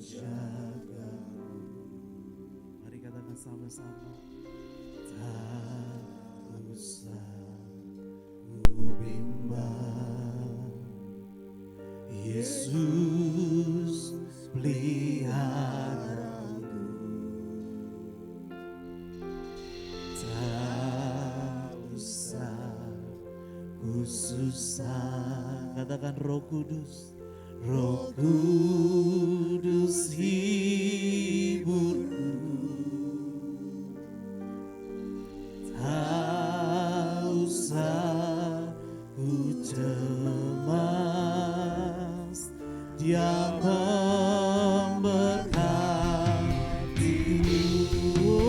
menjagamu. Mari katakan sama-sama. Tak usah ku bimbang, Yesus peliharaku. Tak usah ku susah. Katakan Roh Kudus, Roh Kudus hiburku. Tak usah ku cemas, Dia memberkatiku.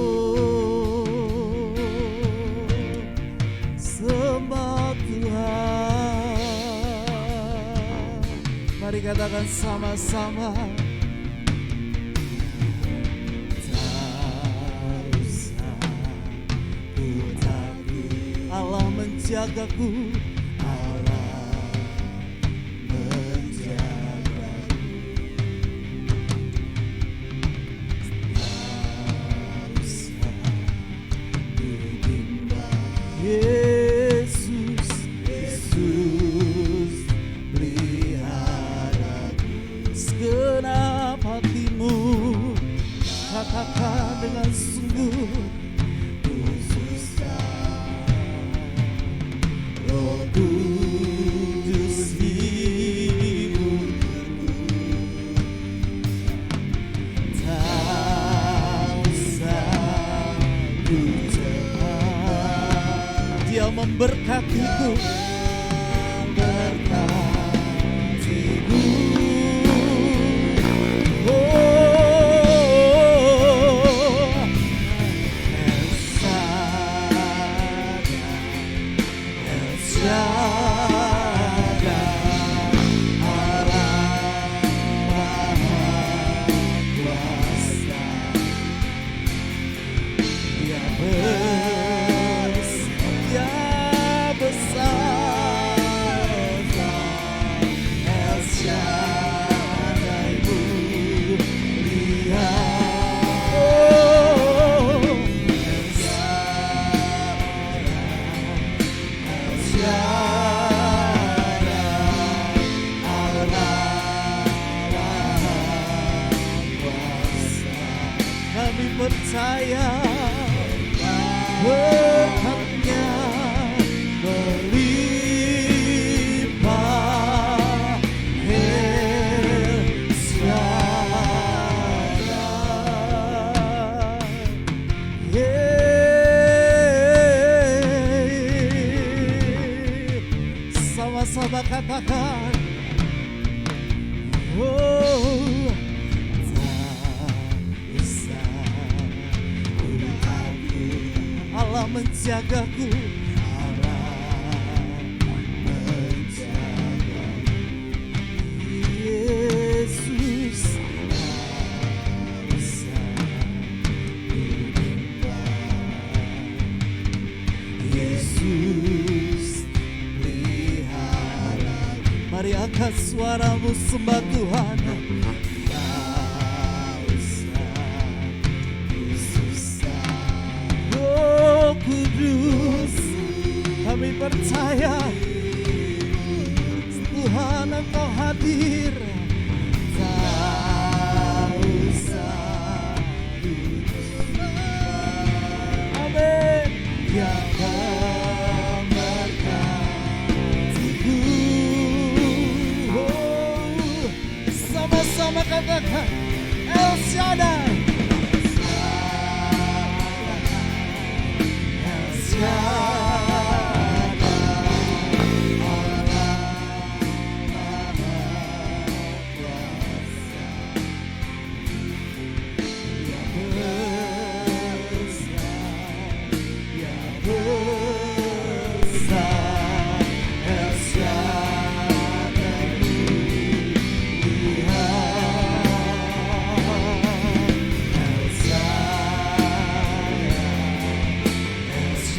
Sembah Tuhan. Mari katakan sama-sama. Tak usah ku takut, Allah menjagaku. Allah menjagaku. Tak usah ku bimbang, Yesus, Yesus peliharaku. Segenap hatimu katakan dengan sungguh, Roh Kudus hiburku. Tak usah ku cemas, Dia memberkatiku. Memberkatiku. Kami percaya berkat-Nya berlimpah Sama-sama katakan, oh, Allah menjagaku. Allah menjagaku. Yesus tak usah ku bimbang, Yesus peliharaku. Mari angkat suaramu sembah Tuhan. Kudus, kami percaya Tuhan Engkau hadir. Tak usah amin. Dia memberkatiku. Sama-sama katakan El Shaddai.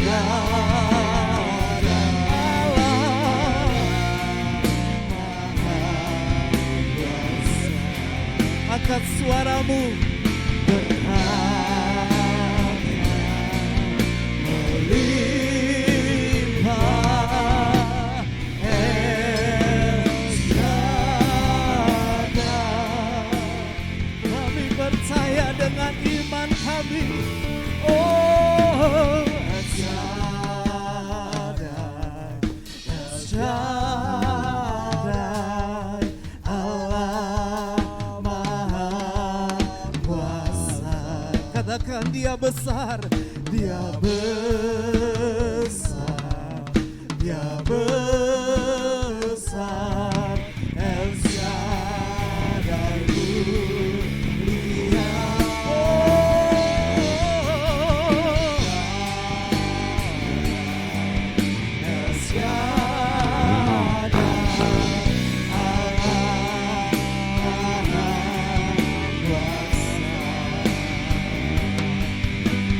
Now angkat suaramu, berkat melimpah El Shaddai. Kami percaya dengan iman kami, oh El Shaddai, El Shaddai, Allah Maha Kuasa. Katakan Dia besar, Dia besar, Dia besar, El Shaddai mulia. El Shaddai, Allah Maha Kuasa.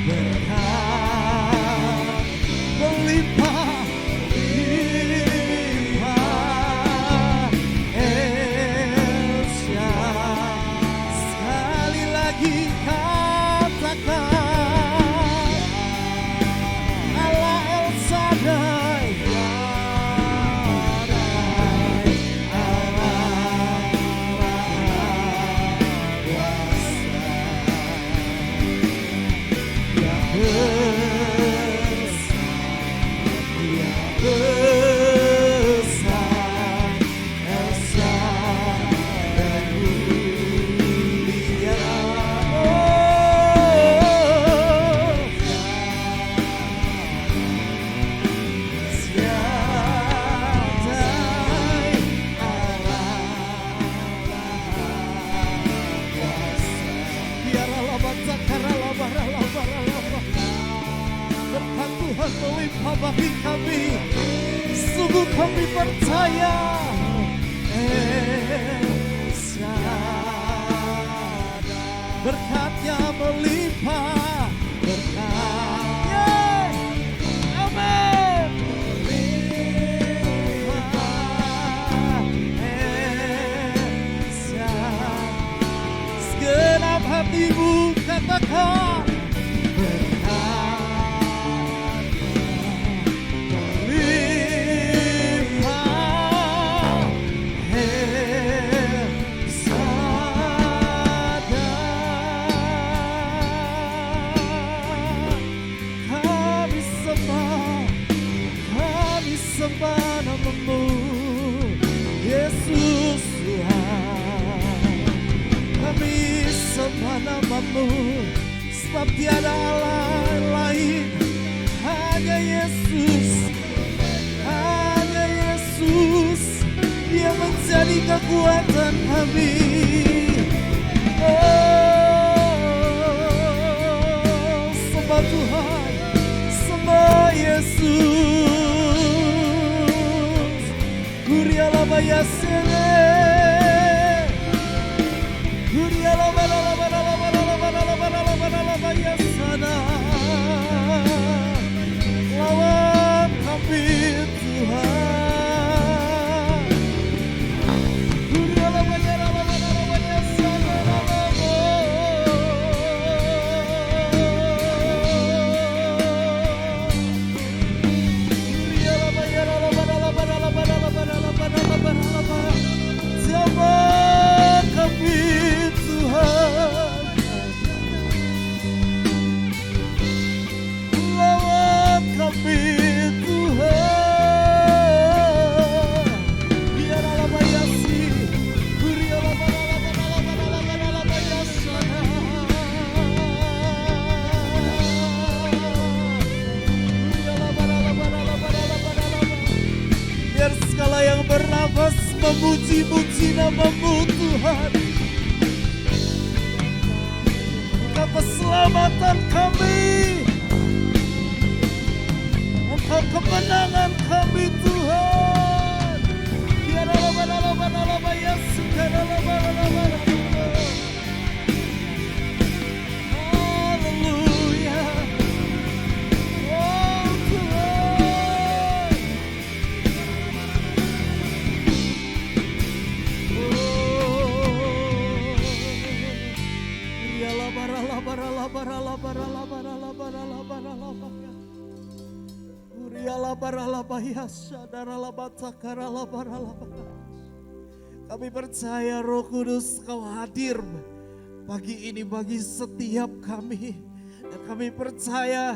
Berkat melimpah, limpah El Shaddai. Sekali lagi katakan, Allah El Shaddai, Allah Maha Kuasa. Dia besar, El Shaddai mulia. Shaddai, Allah Kuasa. Biarlah labat zakara labara labara labara. Berkat Tuhan melimpah bagi kami. Sungguh kami percaya El Shaddai. Berkatnya melimpah, berkatnya, amin. Melimpah El Shaddai. Segenap hatimu katakan, sembah namamu, Yesus Tuhan. Kami sembah namamu, sebab tiada Allah lain, hanya Yesus, hanya Yesus. Dia menjadi kekuatan kami. Oh, sembah Tuhan, sembah Yesus. Kuriala bayasene, kuriala bala bala bala bala bala bala bala bayasana. Lawan kami Tuhan. Kuriala bayara bala bayasana lama. Kuriala bayara bala bala bala siapa kami Tuhan, lawan kami Tuhan. Biarlah bayasi, kuriala bala bayasana. Kuriala bala. Biar segala yang bernafas memuji-muji namamu Tuhan. Engkau keselamatan kami, Engkau kemenangan kami Tuhan. Biarlah bala bayasi, biarlah bala. Haleluya. Oh Tuhan. Oh Kami percaya Roh Kudus Kau hadir pagi ini bagi setiap kami. Dan kami percaya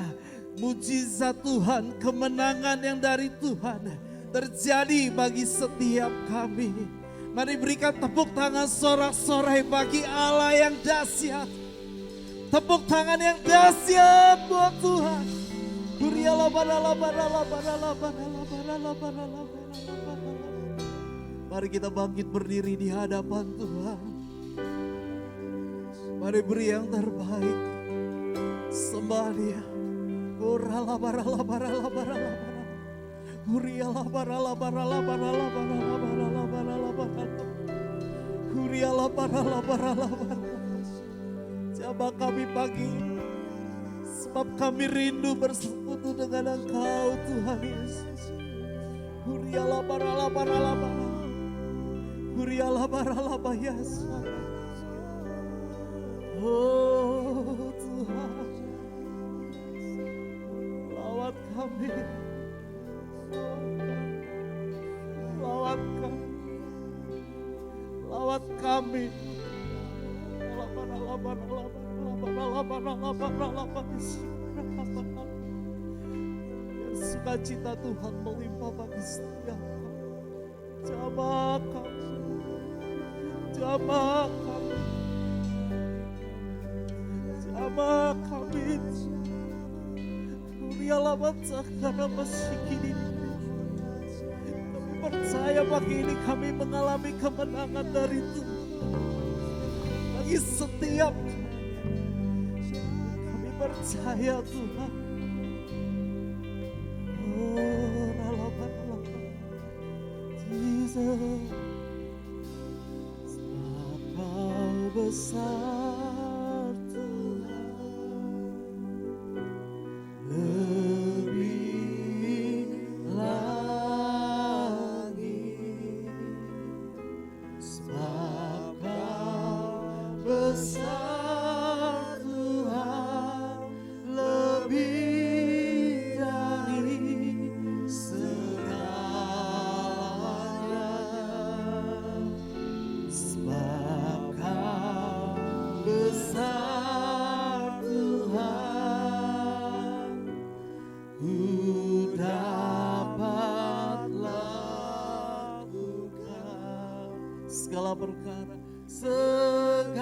mujizat Tuhan, kemenangan yang dari Tuhan terjadi bagi setiap kami. Mari berikan tepuk tangan sorak-sorai bagi Allah yang dahsyat. Tepuk tangan yang dahsyat buat Tuhan. Mari kita bangkit berdiri di hadapan Tuhan. Mari beri yang terbaik. Sembah Dia. Siapa kami pagi ini, sebab kami rindu bersekutu dengan Engkau Tuhan Yesus. Oh Tuhan, lawat kami, lawat kami, lawat kami. Biar sukacita Tuhan melimpah bagi setiap kami. Jamah kami, jamah kami, jamah kami. Kami percaya pagi ini kami mengalami kemenangan dari Tuhan. Bagi setiap kami percaya Tuhan. Jesus, Kau besar Tuhan, lebih lagi, sebab Kau besar Tuhan, lebih dari segalanya, sebab Kau besar Tuhan, ku dapat lakukan segala perkara, segala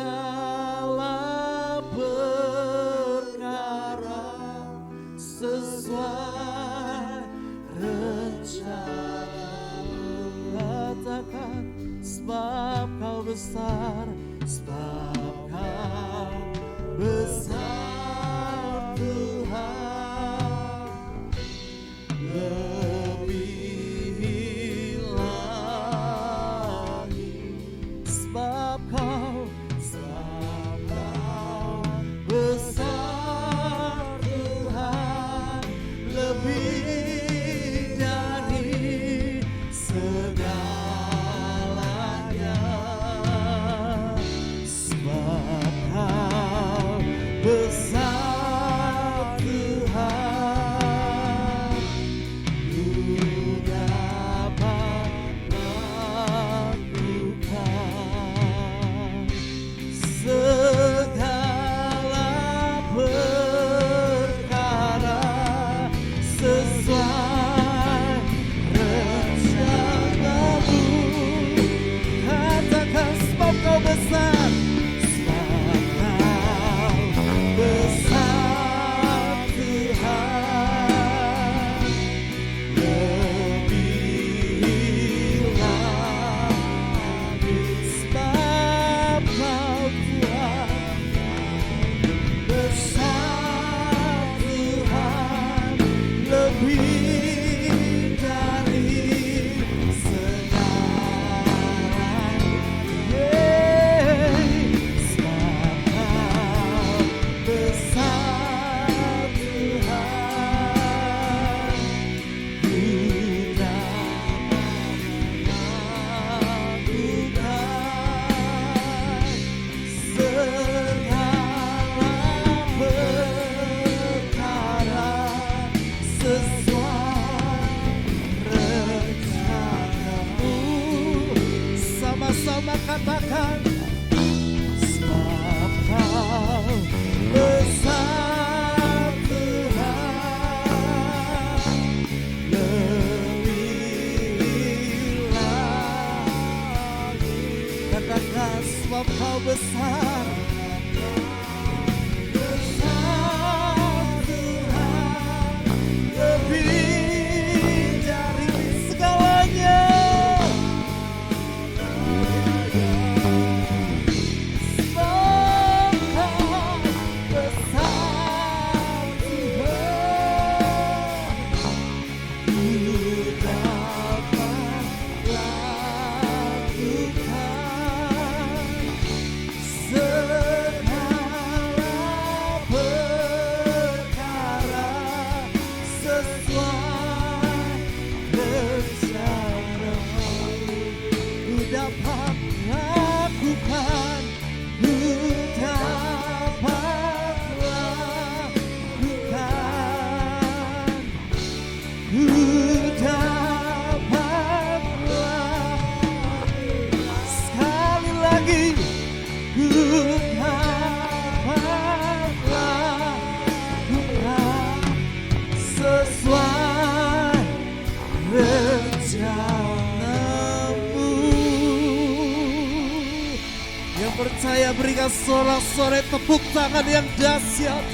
berikan sorak-sorai tepuk tangan yang dahsyat.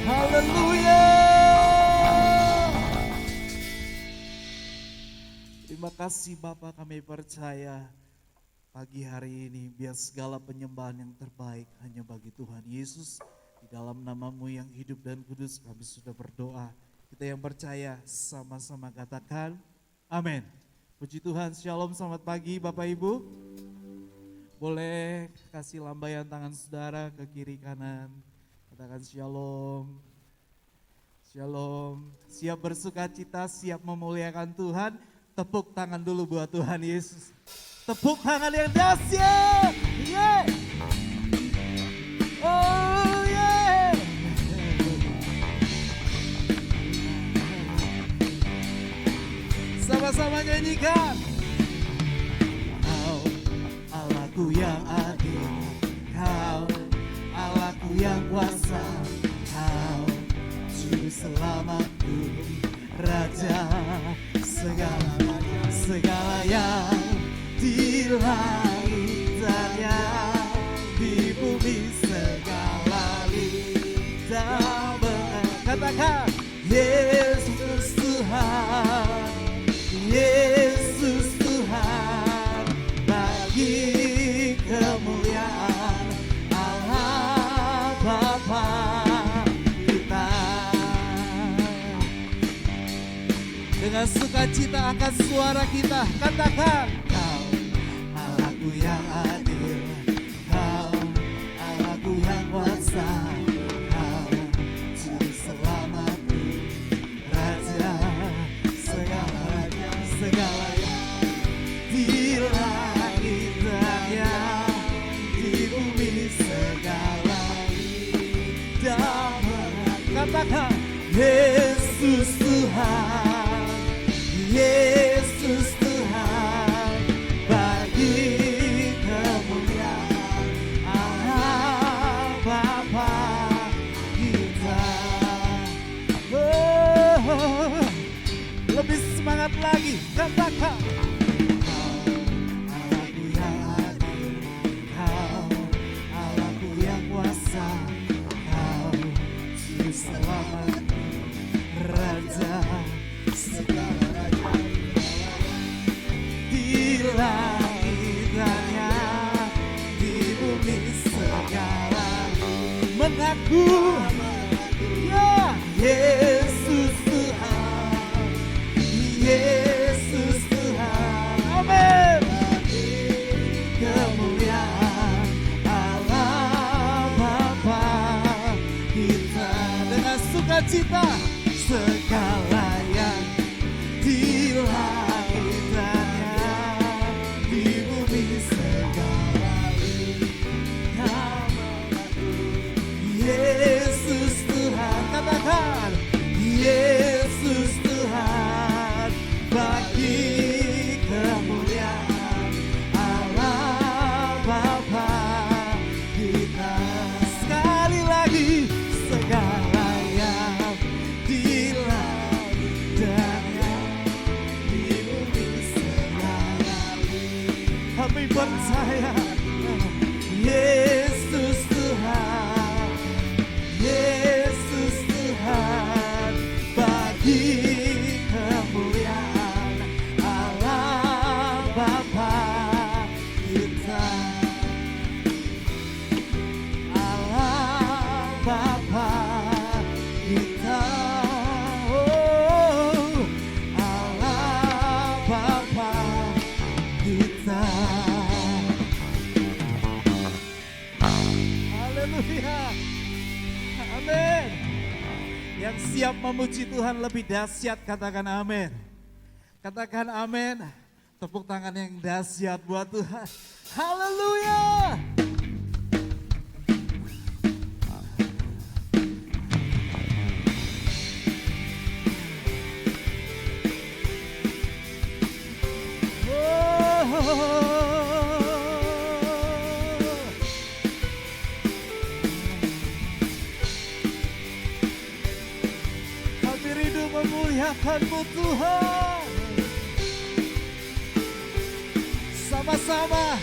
Haleluya. Terima kasih Bapa, kami percaya pagi hari ini biar segala penyembahan yang terbaik hanya bagi Tuhan Yesus. Di dalam nama-Mu yang hidup dan kudus kami sudah berdoa. Kita yang percaya sama-sama katakan amin. Puji Tuhan, shalom, selamat pagi Bapak Ibu. Boleh kasih lambaian tangan saudara ke kiri kanan. Katakan shalom. Shalom. Siap bersuka cita, siap memuliakan Tuhan. Tepuk tangan dulu buat Tuhan Yesus. Tepuk tangan yang dahsyat. Yeah. Oh yeah. Sama-sama nyanyikan. Kau Allahku yang adil, Kau Allahku yang kuasa, Kau Juru selamatku, Raja segala yang di langit dan yang di bumi, segala lidah katakan Yesus Tuhan, Yesus Tuhan, bagi kemuliaan Allah Bapa kita. Dengan sukacita angkat suara kita, katakan Kau Allahku yang adil, Kau Allahku yang kuasa, Kau Juru selamatku, Raja segala yang di langit dan yang di bumi, segala lidah katakan Yesus Tuhan, Yesus Tuhan, bagi kemuliaan Allah Bapa kita. Oh, lebih semangat lagi, katakan Kau Allahku yang adil, Kau Allahku yang kuasa, Kau Juru selamatku, Raja segala di langit dan yang di bumi, segala mengaku ya Yesus Tuhan, Yesus Tuhan, amin. Kemuliaan Allah Bapa kita, dengan sukacita segala yang di langit dan yang di bumi, segala lidah mengaku Yesus Tuhan, katakan Yesus Tuhan, bagi kemuliaan Allah Bapa kita. Sekali lagi, segala yang di langit dan yang di bumi, segala kami percaya Yesus Tuhan, Yesus Tuhan, bagi kemuliaan Allah Bapa kita, Allah Bapa kita, oh Allah Bapa kita. Haleluya, amin. Yang siap memuji Tuhan lebih dahsyat, katakan amin. Katakan amin. Tepuk tangan yang dahsyat buat Tuhan. Haleluya. Kami rindu memuliakan-Mu Tuhan. Sama-sama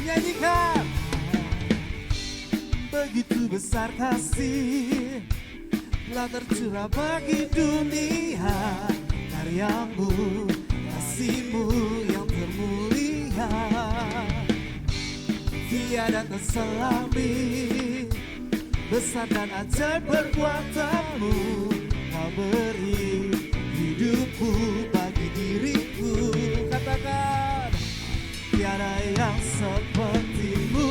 nyanyikan. Begitu besar kasih telah tercurah bagi dunia, karyamu, kasihmu yang termulia, tiada terselami, besar dan ajaib perbuatanmu. Kau beri hidupku bagi diriku. Katakan, tiada yang sepertimu.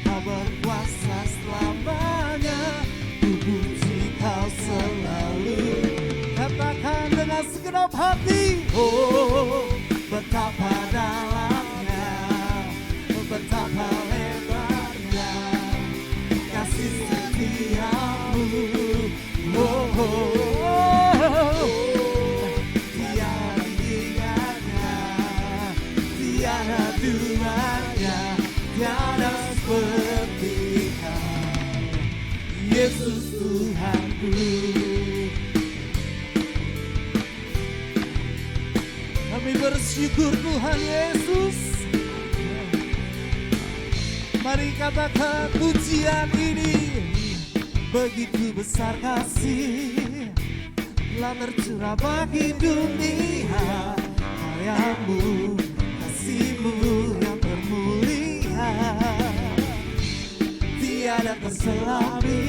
Kau berkuasa selamanya, ku puji kau selalu. Katakan dengan segenap hati, oh betapa dalamnya, betapa lebarnya kasih setiamu. Oh, oh, oh, oh. Tiada tandingannya, tiada duanya, tiada seperti kau, Yesus Tuhanku. Kami bersyukur Tuhan Yesus. Mari katakan pujian ini. Begitu besar kasih telah tercurah bagi dunia, karyamu, kasihmu yang termulia, tiada terselami,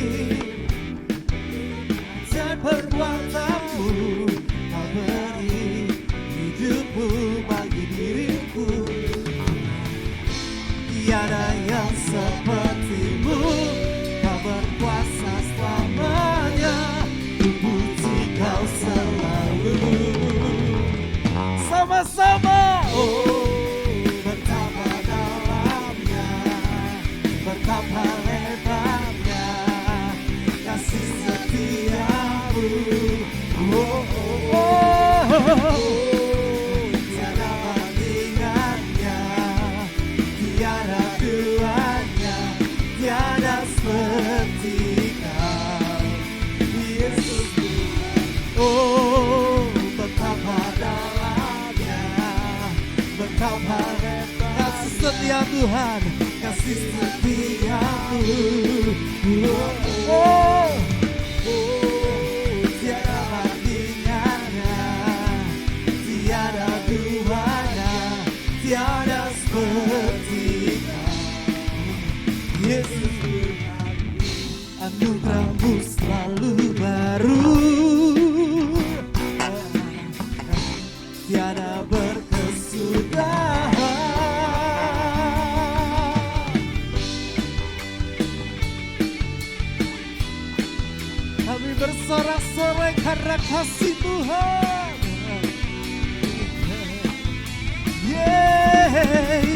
ajaib perbuatanmu. Kau beri hidupmu bagi diriku, tiada yang sepertimu. Kau berkuasa selamanya, ku puji kau selalu. Sama-sama, oh betapa dalamnya, betapa lebarnya kasih setiamu. Oh, oh, oh, oh. Tiada bandingannya, tiada duanya, tiada seperti kau, Yesus. Oh betapa dalamnya, betapa lebar kasih setia Tuhan, kasih setiamu. Oh, oh, oh. Tiada bandingannya, tiada duanya, tiada seperti kau, Yesus. Anugerahmu selalu baru, tiada berkesudahan. Kami bersorak-sorai karena kasih Tuhan. Yeay.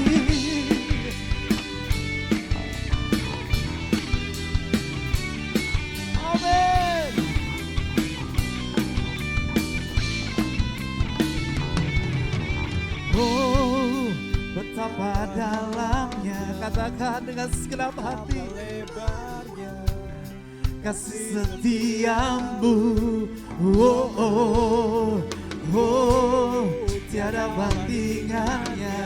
Amin. Oh, betapa dalamnya, katakan dengan segenap hati, kasih setiamu. Oh, oh, oh, tiada bandingannya,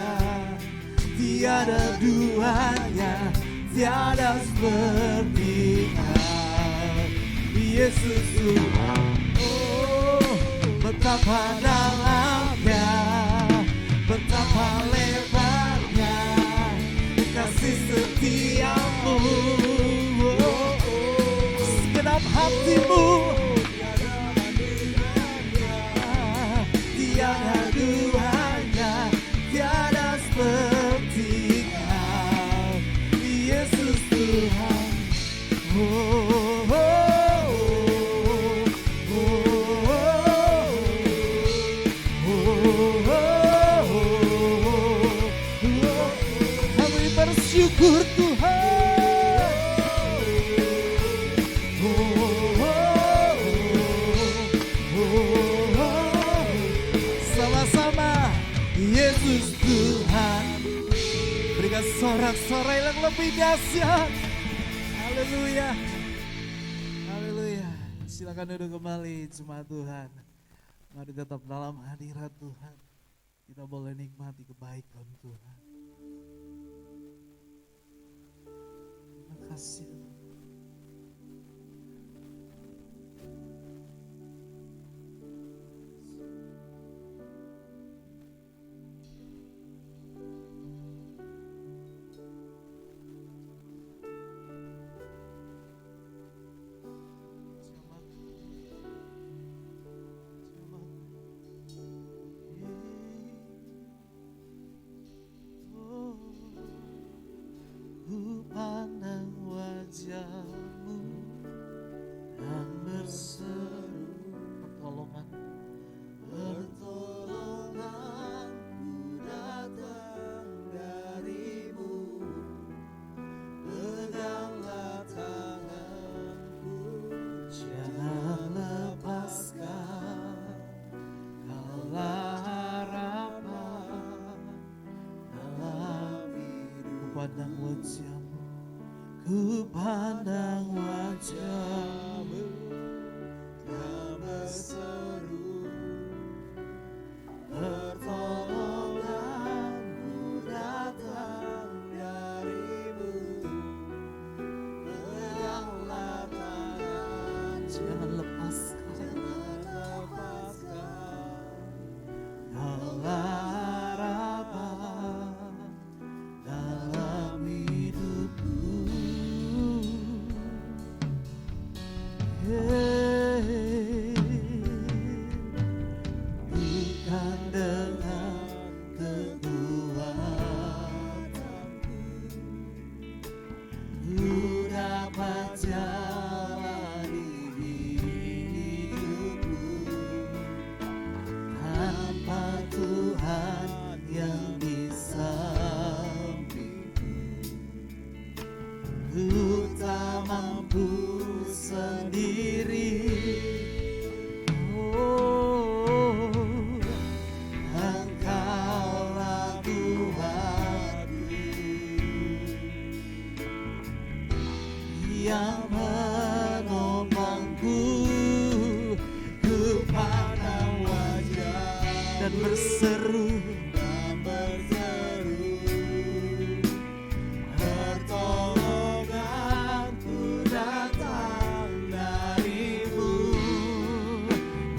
tiada duanya, tiada seperti kau, Yesus. Oh betapa dalamnya, betapa lebarnya kasih setiamu. Oh, segenap hatimu, tiada duanya, tiada seperti kau, Yesus Tuhan. Oh, oh, oh, oh, oh, oh. Kami bersyukur Tuhan. Sama-sama, Yesus Tuhan. Berikan sorak-sorai yang lebih dahsyat. Haleluya. Haleluya. Silakan duduk kembali jemaat Tuhan. Mari tetap dalam hadirat Tuhan. Kita boleh nikmati kebaikan Tuhan. Terima kasih. pandang wajah-Mu, ku pandang wajah-Mu, yang berseru, pertolonganku datang dari-Mu, peganglah tangan, jangan lepaskan, Kau harapan dalam hidupku. Bukan dengan kekuatanku ku dapat jalani hidupku tanpa Tuhan yang di sampingku. Ku tak mampu sendiri. Oh, Engkaulah Tuhanku yang menopangku. Ku pandang wajah dan berseru, pertolonganku datang dari-Mu,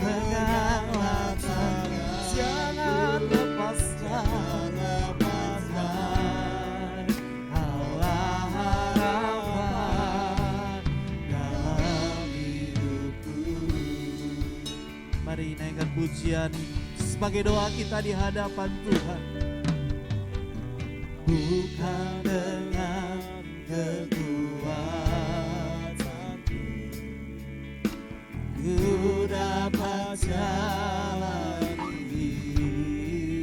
peganglah tangan, jangan lepaskan, Kaulah harapan dalam hidupku. Mari naikkan pujian sebagai doa kita di hadapan Tuhan. Bukan dengan kekuatanku ku dapat jalani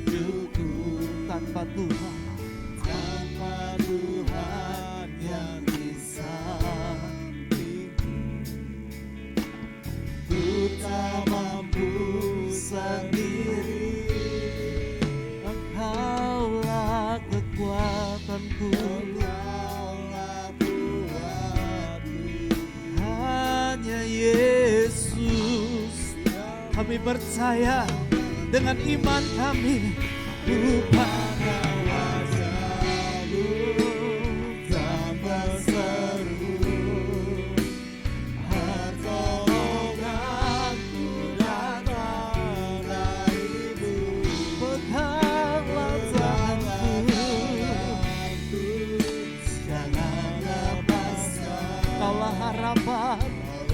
hidupku tanpa Tuhan, tanpa Tuhan yang di sampingku. Ku tak mampu sendiri. Engkaulah kekuatanku, hanya Yesus. Kami percaya dengan iman kami, ku pandang wajah-Mu dan berseru, pertolonganku datang dari-Mu, peganglah tanganku, jangan lepaskan, Kaulah harapan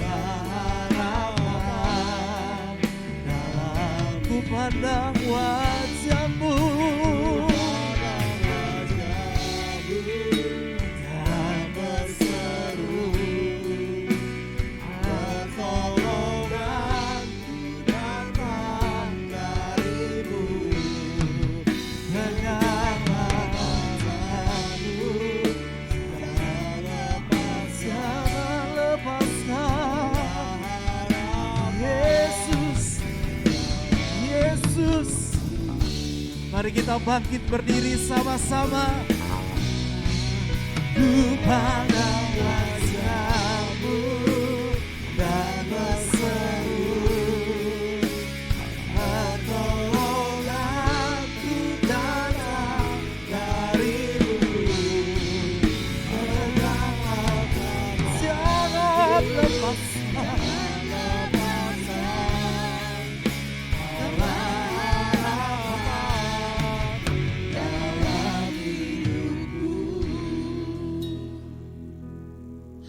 dalam ku pandang wajah-Mu dan berseru, pertolonganku datang dari-Mu, peganglah tanganku, jangan lepaskan, Yesus, Yesus. Mari kita bangkit berdiri sama-sama. Ku pandang wajah-Mu dan berseru, pertolonganku datang dari-Mu, peganglah tangan, jangan lepaskan,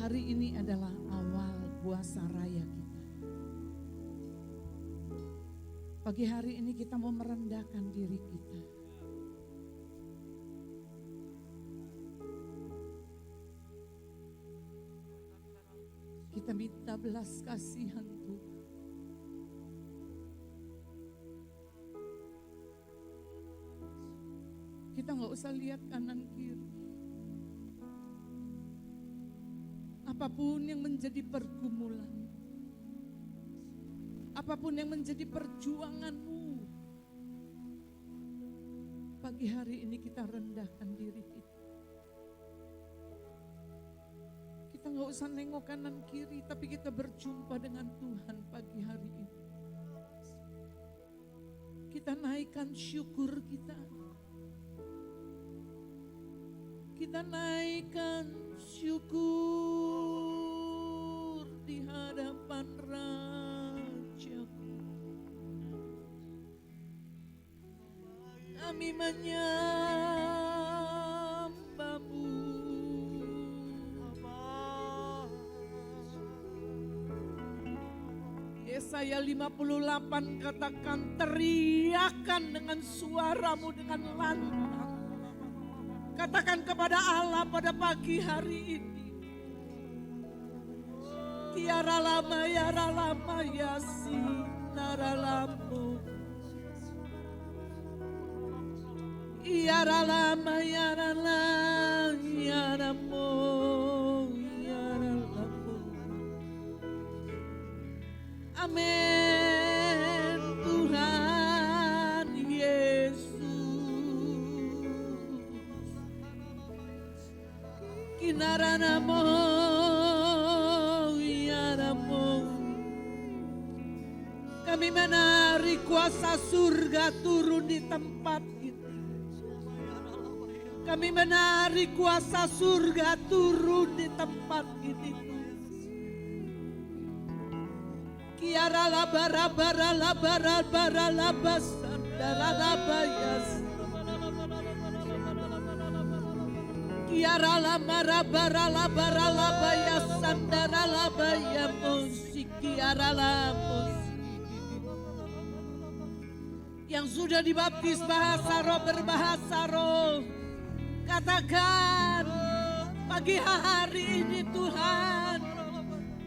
Hari ini adalah awal puasa raya kita. Pagi hari ini kita mau merendahkan diri kita. Kita minta belas kasihan Tuhan. Kita nggak usah lihat kanan kiri. Apapun yang menjadi pergumulan, apapun yang menjadi perjuanganmu, pagi hari ini kita rendahkan diri kita. nggak usah nengok kanan kiri, tapi kita berjumpa dengan Tuhan pagi hari ini. Kita naikkan syukur kita. Kita naikkan syukur di hadapan Raja-Ku. Kami menyembah-Mu. Yesaya 58 katakan, teriakan dengan suaramu dengan lantang. Katakan kepada Allah pada pagi hari ini. Kiara lama ya sinara lamu. Iara lama yara mo yara lamu. Amin Tuhan Yesus. Kinarana mo yara mo. Kami menarik kuasa surga turun di tempat ini. Kami menarik kuasa surga turun di tempat ini. Kiara labara bara labara bara labasandara labayas. Kiara lamara bara labara labayas sandara labayamos. Kiara lamos. Yang sudah dibaptis bahasa roh berbahasa roh. Katakan pagi hari ini Tuhan,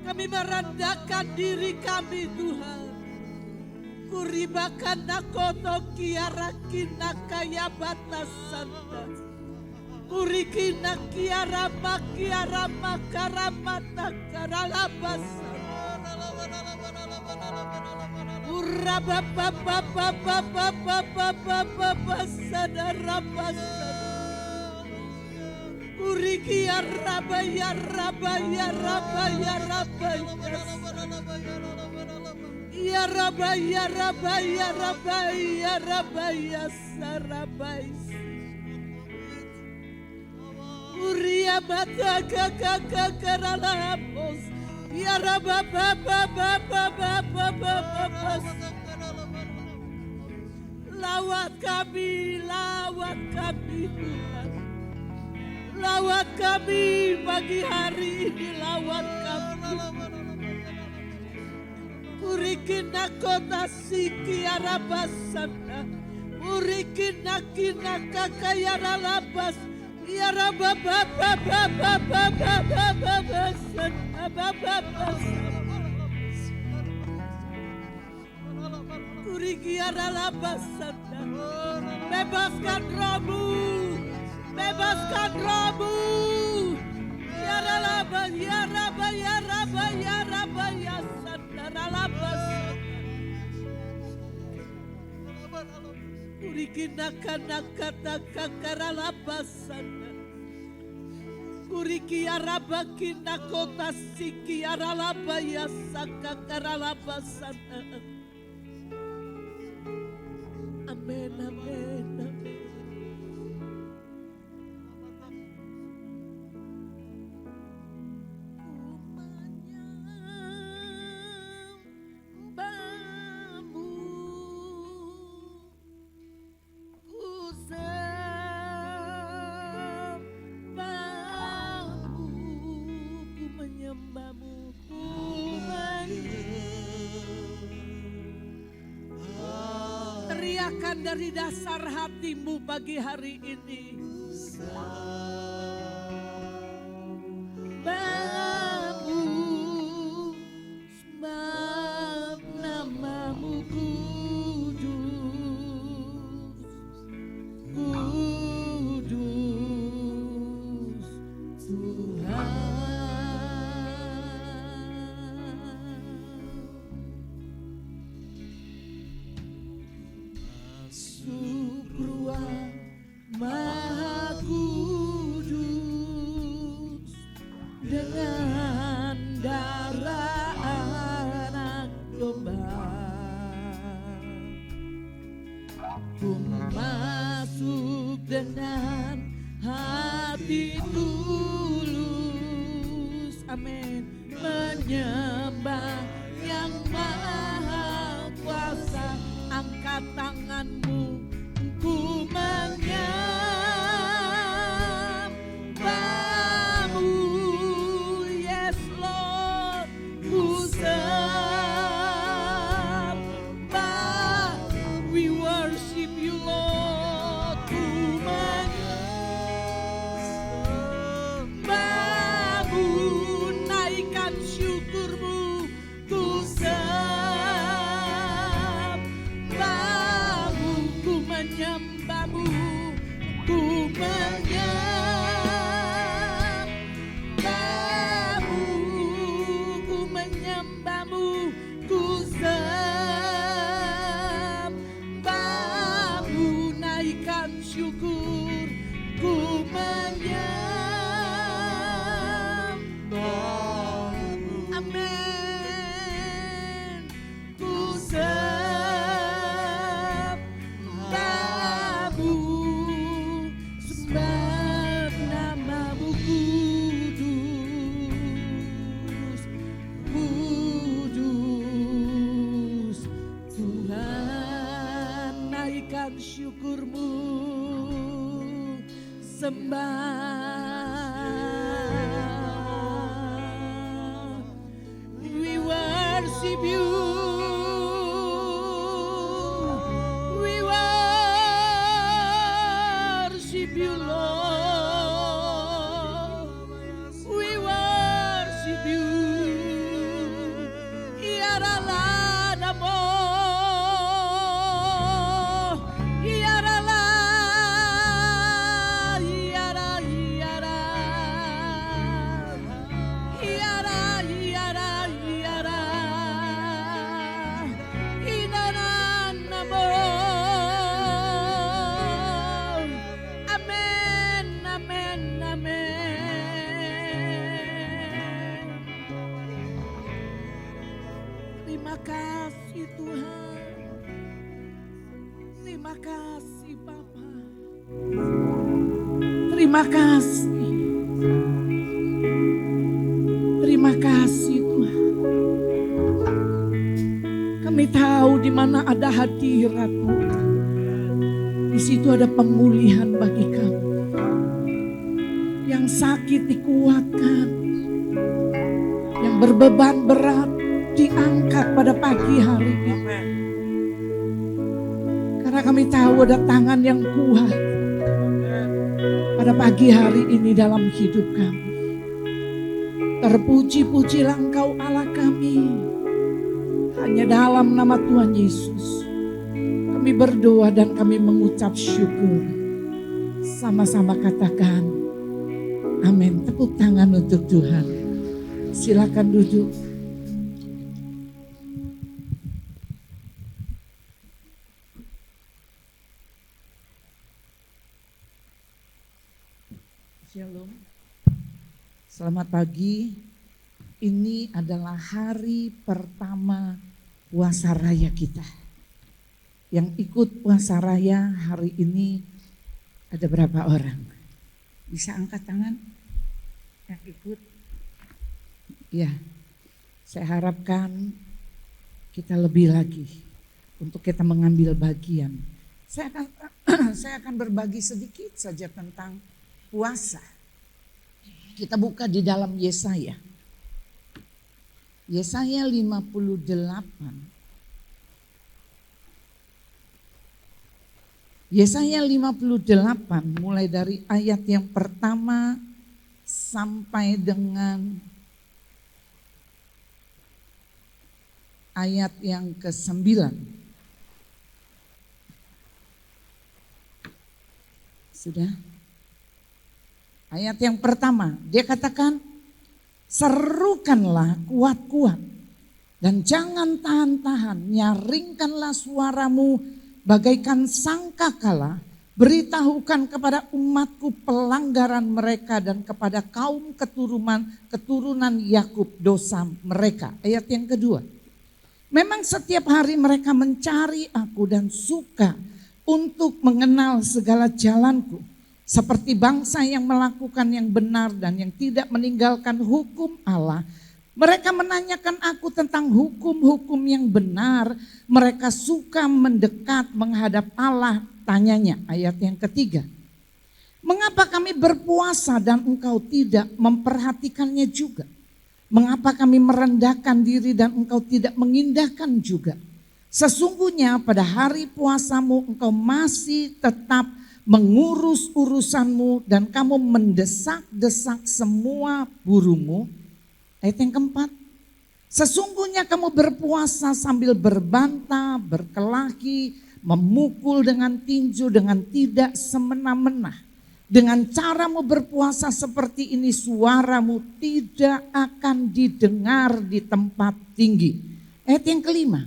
kami merendahkan diri kami Tuhan. Kuribakan nakoto kiara kina kaya batasanda. Kurikina kiara makiara makara mata karalabasa. Urabababababababababababa sadarabasa. Uriki ya rabaya rabaya rabaya rabaya ya rabaya rabaya rabaya rabaya sarabaya. Uria mata kakak karalapos ya rababababababababababas. Lawat kami Tuhan. Lawat kami pagi hari ini, lawat kami. Urikina kota siki arabasana. Urikina kina kakayara labas. Yara baba baba baba baba baba sana baba baba. Urikiara labasana. Bebaskan rohmu. Bebaskan rohmu. Ya raba ya raba ya raba ya raba ya sandara labas. Kurikina kana kata kakara labasana. Kuriki araba kina kota siki aralaba ya sakakara labasana. Amin amin amin. Teriakan dari dasar hatimu pagi hari ini. Bamu, sebab namamu kudus, kudus Tuhan. Maha kudus dengan amin. Menyembah yang maha kuasa, angkat tanganmu, ku menyembahmu. Yes Lord, ku sembah. We worship you Lord, ku menyembahmu. Naikkan syukurmu, ku sembahmu, ku menyembahmu, ku menyembahmu, ku menyembahmu, ku sembahmu. Naikkan syukur, ku menyembahmu. Amin. Ku sembahmu, sebab namamu kudus, kudus. Tuhan, naikkan syukurmu, sembah. We worship you. We worship you, Lord. We worship you. Iaralah namo. Iaralah. Iara, iara. Iara, iara, iara. Inanan namo. Amen, amen, amen. Terima kasih Tuhan. Terima kasih Bapa. Terima kasih. Terima kasih Tuhan. Kami tahu di mana ada hadirat-Mu, di situ ada pemulihan bagi kami. Yang sakit dikuatkan, yang berbeban berat diangkat pada pagi hari ini. Karena kami tahu ada tangan yang kuat pada pagi hari ini dalam hidup kami. Terpuji-pujilah Engkau Allah kami. Hanya dalam nama Tuhan Yesus kami berdoa dan kami mengucap syukur. Sama-sama katakan amin. Tepuk tangan untuk Tuhan. Silakan duduk. Shalom. Selamat pagi. Ini adalah hari pertama puasa raya kita. Yang ikut puasa raya hari ini ada berapa orang? Bisa angkat tangan yang ikut? Ya, saya harapkan kita lebih lagi untuk kita mengambil bagian. Saya akan berbagi sedikit saja tentang puasa. Kita buka di dalam Yesaya. Yesaya 58. Yesaya 58 mulai dari ayat yang pertama sampai dengan ayat yang ke-9. Sudah? Ayat yang pertama, dia katakan, serukanlah kuat-kuat dan jangan tahan-tahan, nyaringkanlah suaramu bagaikan sangkakala, beritahukan kepada umatku pelanggaran mereka dan kepada kaum keturunan Yakub dosa mereka. Ayat yang kedua, memang setiap hari mereka mencari aku dan suka untuk mengenal segala jalanku. Seperti bangsa yang melakukan yang benar dan yang tidak meninggalkan hukum Allah. Mereka menanyakan aku tentang hukum-hukum yang benar. Mereka suka mendekat menghadap Allah. Tanyanya ayat yang ketiga. Mengapa kami berpuasa dan engkau tidak memperhatikannya juga? Mengapa kami merendahkan diri dan engkau tidak mengindahkan juga? Sesungguhnya pada hari puasamu engkau masih tetap mengurus urusanmu dan kamu mendesak-desak semua burumu. Ayat yang keempat, sesungguhnya kamu berpuasa sambil berbantah, berkelahi, memukul dengan tinju dengan tidak semena-mena. Dengan caramu berpuasa seperti ini suaramu tidak akan didengar di tempat tinggi. Ayat yang kelima,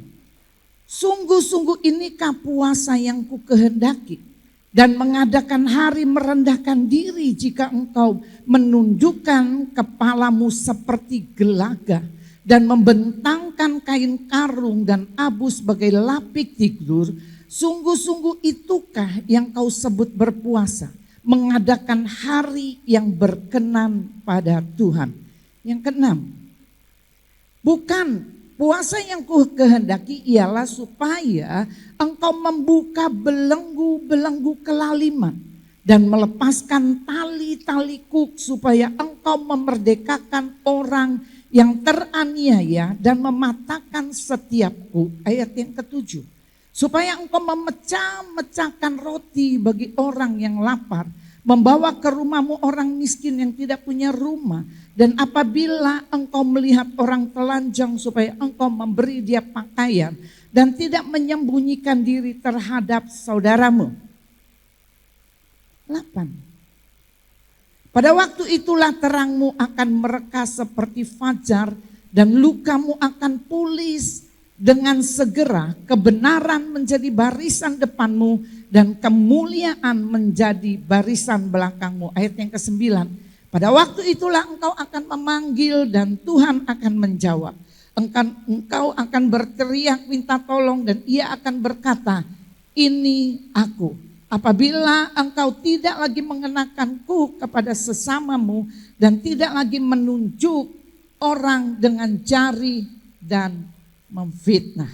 sungguh-sungguh inikah puasa yang ku kehendaki dan mengadakan hari merendahkan diri jika engkau menundukkan kepalamu seperti gelaga dan membentangkan kain karung dan abu sebagai lapik tidur. Sungguh-sungguh itukah yang kau sebut berpuasa, mengadakan hari yang berkenan pada Tuhan. Yang keenam, bukan puasa yang ku kehendaki ialah supaya engkau membuka belenggu-belenggu kelaliman dan melepaskan tali-tali kuk supaya engkau memerdekakan orang yang teraniaya dan mematahkan setiap kuk. Ayat yang ketujuh. Supaya engkau memecah-mecahkan roti bagi orang yang lapar, membawa ke rumahmu orang miskin yang tidak punya rumah. Dan apabila engkau melihat orang telanjang supaya engkau memberi dia pakaian dan tidak menyembunyikan diri terhadap saudaramu. 8. Pada waktu itulah terangmu akan mereka seperti fajar dan lukamu akan pulih. Dengan segera kebenaran menjadi barisan depanmu dan kemuliaan menjadi barisan belakangmu. Ayat yang ke-9. Pada waktu itulah engkau akan memanggil dan Tuhan akan menjawab. Engkau akan berteriak minta tolong dan ia akan berkata, ini aku. Apabila engkau tidak lagi mengenakanku kepada sesamamu dan tidak lagi menunjuk orang dengan jari dan memfitnah.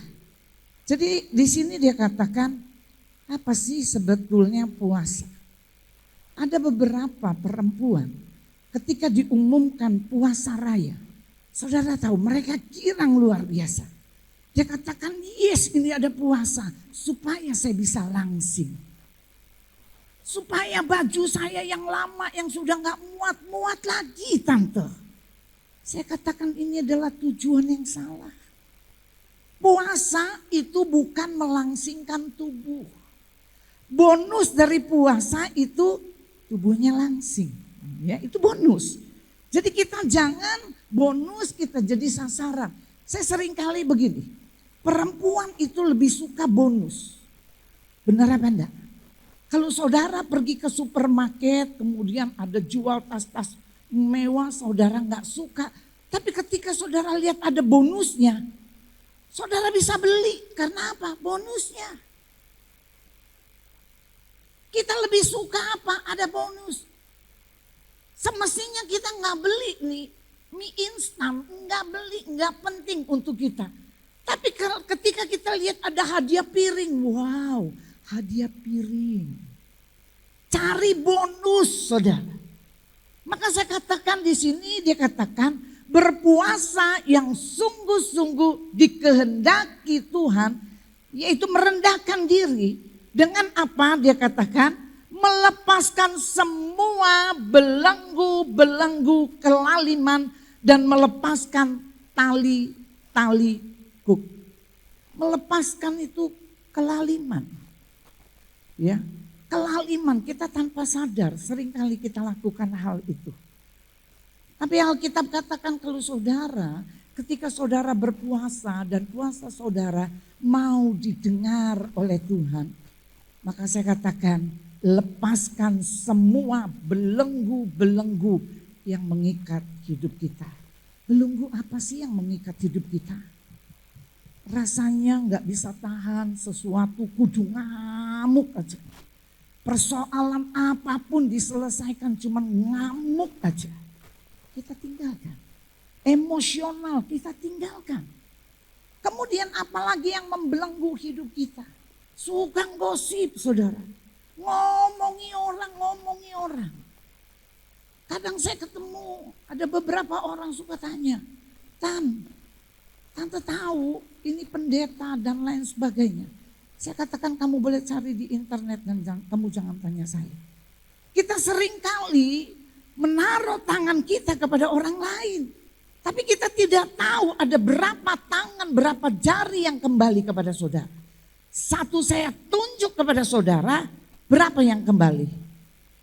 Jadi di sini dia katakan, apa sih sebetulnya puasa? Ada beberapa perempuan ketika diumumkan puasa raya, saudara tahu mereka girang luar biasa. Dia katakan, yes ini ada puasa supaya saya bisa langsing. Supaya baju saya yang lama yang sudah gak muat-muat lagi tante. Saya katakan ini adalah tujuan yang salah. Puasa itu bukan melangsingkan tubuh. Bonus dari puasa itu tubuhnya langsing. Ya, itu bonus. Jadi kita jangan bonus kita jadi sasaran. Saya sering kali begini. Perempuan itu lebih suka bonus. Benar apa enggak? Kalau saudara pergi ke supermarket kemudian ada jual tas-tas mewah, saudara enggak suka. Tapi ketika saudara lihat ada bonusnya, saudara bisa beli, karena apa? Bonusnya. Kita lebih suka apa? Ada bonus. Semestinya kita nggak beli nih mie instan, nggak beli, nggak penting untuk kita. Tapi ketika kita lihat ada hadiah piring, wow, hadiah piring. Cari bonus, saudara. Maka saya katakan di sini, dia katakan, berpuasa yang sungguh-sungguh dikehendaki Tuhan, yaitu merendahkan diri. Dengan apa dia katakan? Melepaskan semua belenggu-belenggu kelaliman dan melepaskan tali-tali kuk. Melepaskan itu kelaliman. Ya, kelaliman kita tanpa sadar seringkali kita lakukan hal itu. Tapi Alkitab katakan kalau saudara, ketika saudara berpuasa dan puasa saudara mau didengar oleh Tuhan, maka saya katakan lepaskan semua belenggu-belenggu yang mengikat hidup kita. Belenggu apa sih yang mengikat hidup kita? Rasanya nggak bisa tahan sesuatu, kudu ngamuk aja. Persoalan apapun diselesaikan cuman ngamuk aja. Kita tinggalkan. Emosional kita tinggalkan. Kemudian apalagi yang membelenggu hidup kita. Suka gosip, saudara. Ngomongi orang. Kadang saya ketemu ada beberapa orang suka tanya, Tante tahu ini pendeta dan lain sebagainya. Saya katakan kamu boleh cari di internet dan kamu jangan tanya saya. Kita sering kali menaruh tangan kita kepada orang lain. Tapi kita tidak tahu ada berapa tangan, berapa jari yang kembali kepada saudara. Satu saya tunjuk kepada saudara, berapa yang kembali?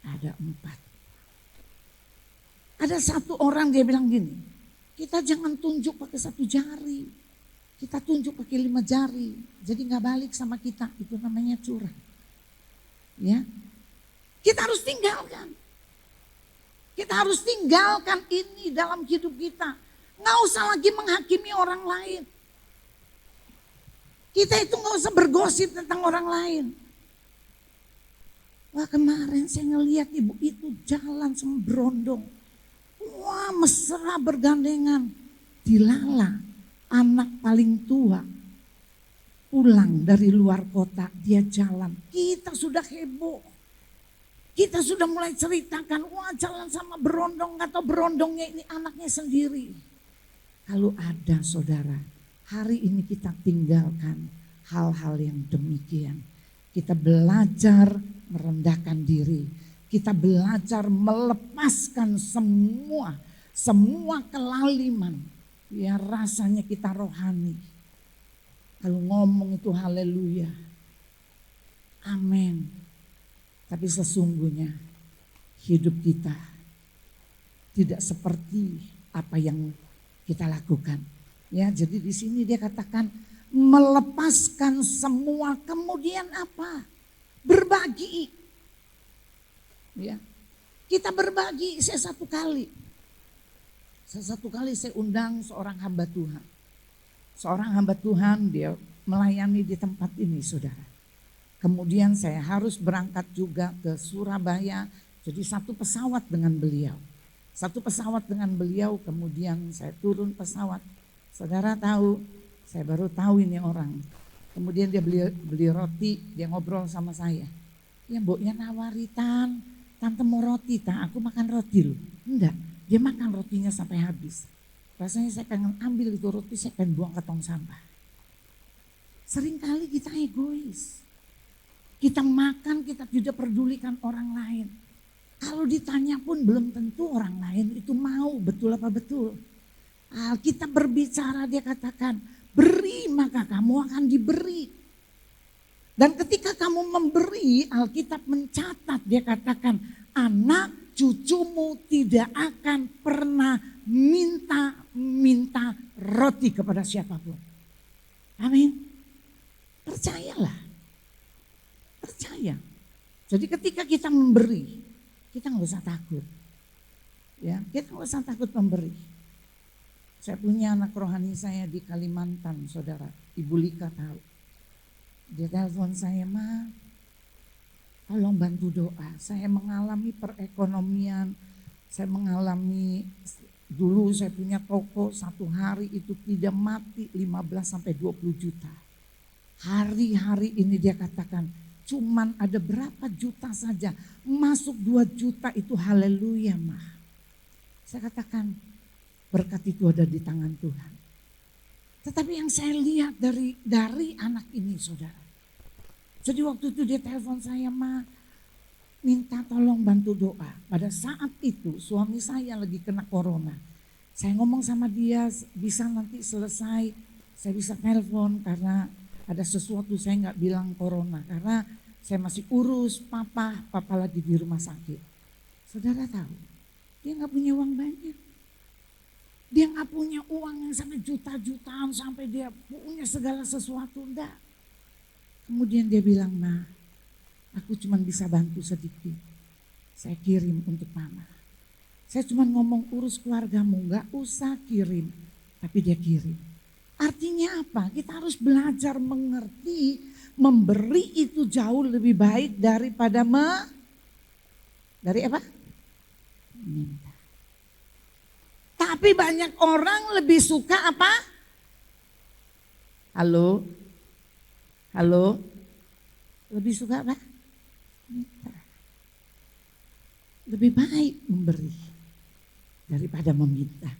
Ada 4. Ada satu orang dia bilang gini, kita jangan tunjuk pakai 1 jari. Kita tunjuk pakai 5 jari. Jadi gak balik sama kita, itu namanya curang. Ya, kita harus tinggalkan. Kita harus tinggalkan ini dalam hidup kita. Gak usah lagi menghakimi orang lain. Kita itu gak usah bergosip tentang orang lain. Wah, kemarin saya ngeliat ibu itu jalan sama berondong. Wah, mesra bergandengan. Dilala, anak paling tua. Pulang dari luar kota, dia jalan. Kita sudah heboh. Kita sudah mulai ceritakan, wah jalan sama berondong, gak tahu berondongnya ini anaknya sendiri. Kalau ada saudara, hari ini kita tinggalkan hal-hal yang demikian. Kita belajar merendahkan diri. Kita belajar melepaskan semua kelaliman. Ya rasanya kita rohani. Kalau ngomong itu haleluya. Amin. Tapi sesungguhnya hidup kita tidak seperti apa yang kita lakukan. Ya, jadi di sini dia katakan melepaskan semua, kemudian apa? Berbagi. Ya. Kita berbagi. Saya satu kali saya undang seorang hamba Tuhan. Seorang hamba Tuhan, dia melayani di tempat ini, saudara. Kemudian saya harus berangkat juga ke Surabaya. Jadi satu pesawat dengan beliau. Kemudian saya turun pesawat. Saudara tahu, saya baru tahu ini orang. Kemudian dia beli roti, dia ngobrol sama saya. Ya mboknya nawari, tante mau roti, aku makan roti loh. Enggak, dia makan rotinya sampai habis. Rasanya saya pengen ambil itu roti, saya pengen buang ke tong sampah. Seringkali kita egois. Kita makan, kita tidak pedulikan orang lain. Kalau ditanya pun belum tentu orang lain itu mau, betul apa betul. Alkitab berbicara, dia katakan, beri maka kamu akan diberi. Dan ketika kamu memberi, Alkitab mencatat, dia katakan, anak cucumu tidak akan pernah minta roti kepada siapapun. Amin. Percayalah. Percaya. Jadi ketika kita memberi, kita nggak usah takut. Ya, kita nggak usah takut memberi. Saya punya anak rohani saya di Kalimantan, saudara. Ibu Lika tahu. Dia telepon saya, Ma, tolong bantu doa. Saya mengalami perekonomian. Saya mengalami, dulu saya punya toko, satu hari itu tidak mati 15 sampai 20 juta. Hari-hari ini dia katakan, cuman ada berapa juta saja, masuk 2 juta itu haleluya mah. Saya katakan berkat itu ada di tangan Tuhan. Tetapi yang saya lihat dari anak ini, saudara. Jadi waktu itu dia telepon saya, Ma, minta tolong bantu doa. Pada saat itu suami saya lagi kena corona. Saya ngomong sama dia, bisa nanti selesai saya bisa telepon karena ada sesuatu, saya nggak bilang corona karena saya masih urus papa lagi di rumah sakit. Saudara tahu, dia nggak punya uang banyak. Dia nggak punya uang yang sampai juta-jutaan sampai dia punya segala sesuatu, enggak. Kemudian dia bilang, Ma, aku cuma bisa bantu sedikit. Saya kirim untuk mama. Saya cuma ngomong urus keluargamu, nggak usah kirim. Tapi dia kirim. Artinya apa? Kita harus belajar mengerti, memberi itu jauh lebih baik daripada dari apa? Minta. Tapi banyak orang lebih suka apa? Halo? Halo? Lebih suka apa? Minta. Lebih baik memberi daripada meminta.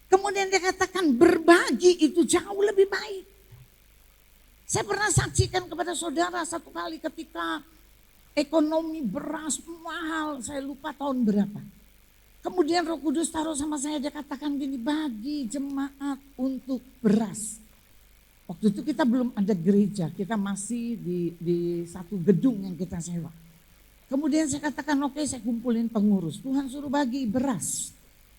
Kemudian dia katakan berbagi itu jauh lebih baik. Saya pernah saksikan kepada saudara satu kali ketika ekonomi beras mahal, saya lupa tahun berapa. Kemudian Roh Kudus taruh sama saya, dia katakan gini, bagi jemaat untuk beras. Waktu itu kita belum ada gereja, kita masih di satu gedung yang kita sewa. Kemudian saya katakan oke, saya kumpulin pengurus, Tuhan suruh bagi beras.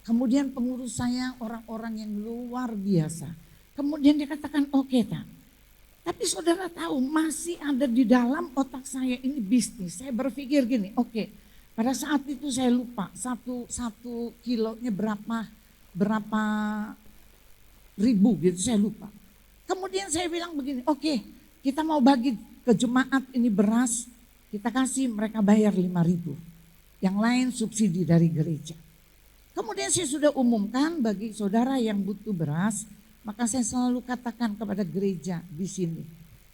Kemudian pengurus saya orang-orang yang luar biasa. Kemudian dia katakan oke tak. Tapi saudara tahu masih ada di dalam otak saya ini bisnis. Saya berpikir gini, oke, pada saat itu saya lupa satu kilonya berapa ribu gitu, saya lupa. Kemudian saya bilang begini, oke, kita mau bagi ke jemaat ini beras, kita kasih mereka bayar 5.000. Yang lain subsidi dari gereja. Kemudian saya sudah umumkan bagi saudara yang butuh beras, maka saya selalu katakan kepada gereja di sini.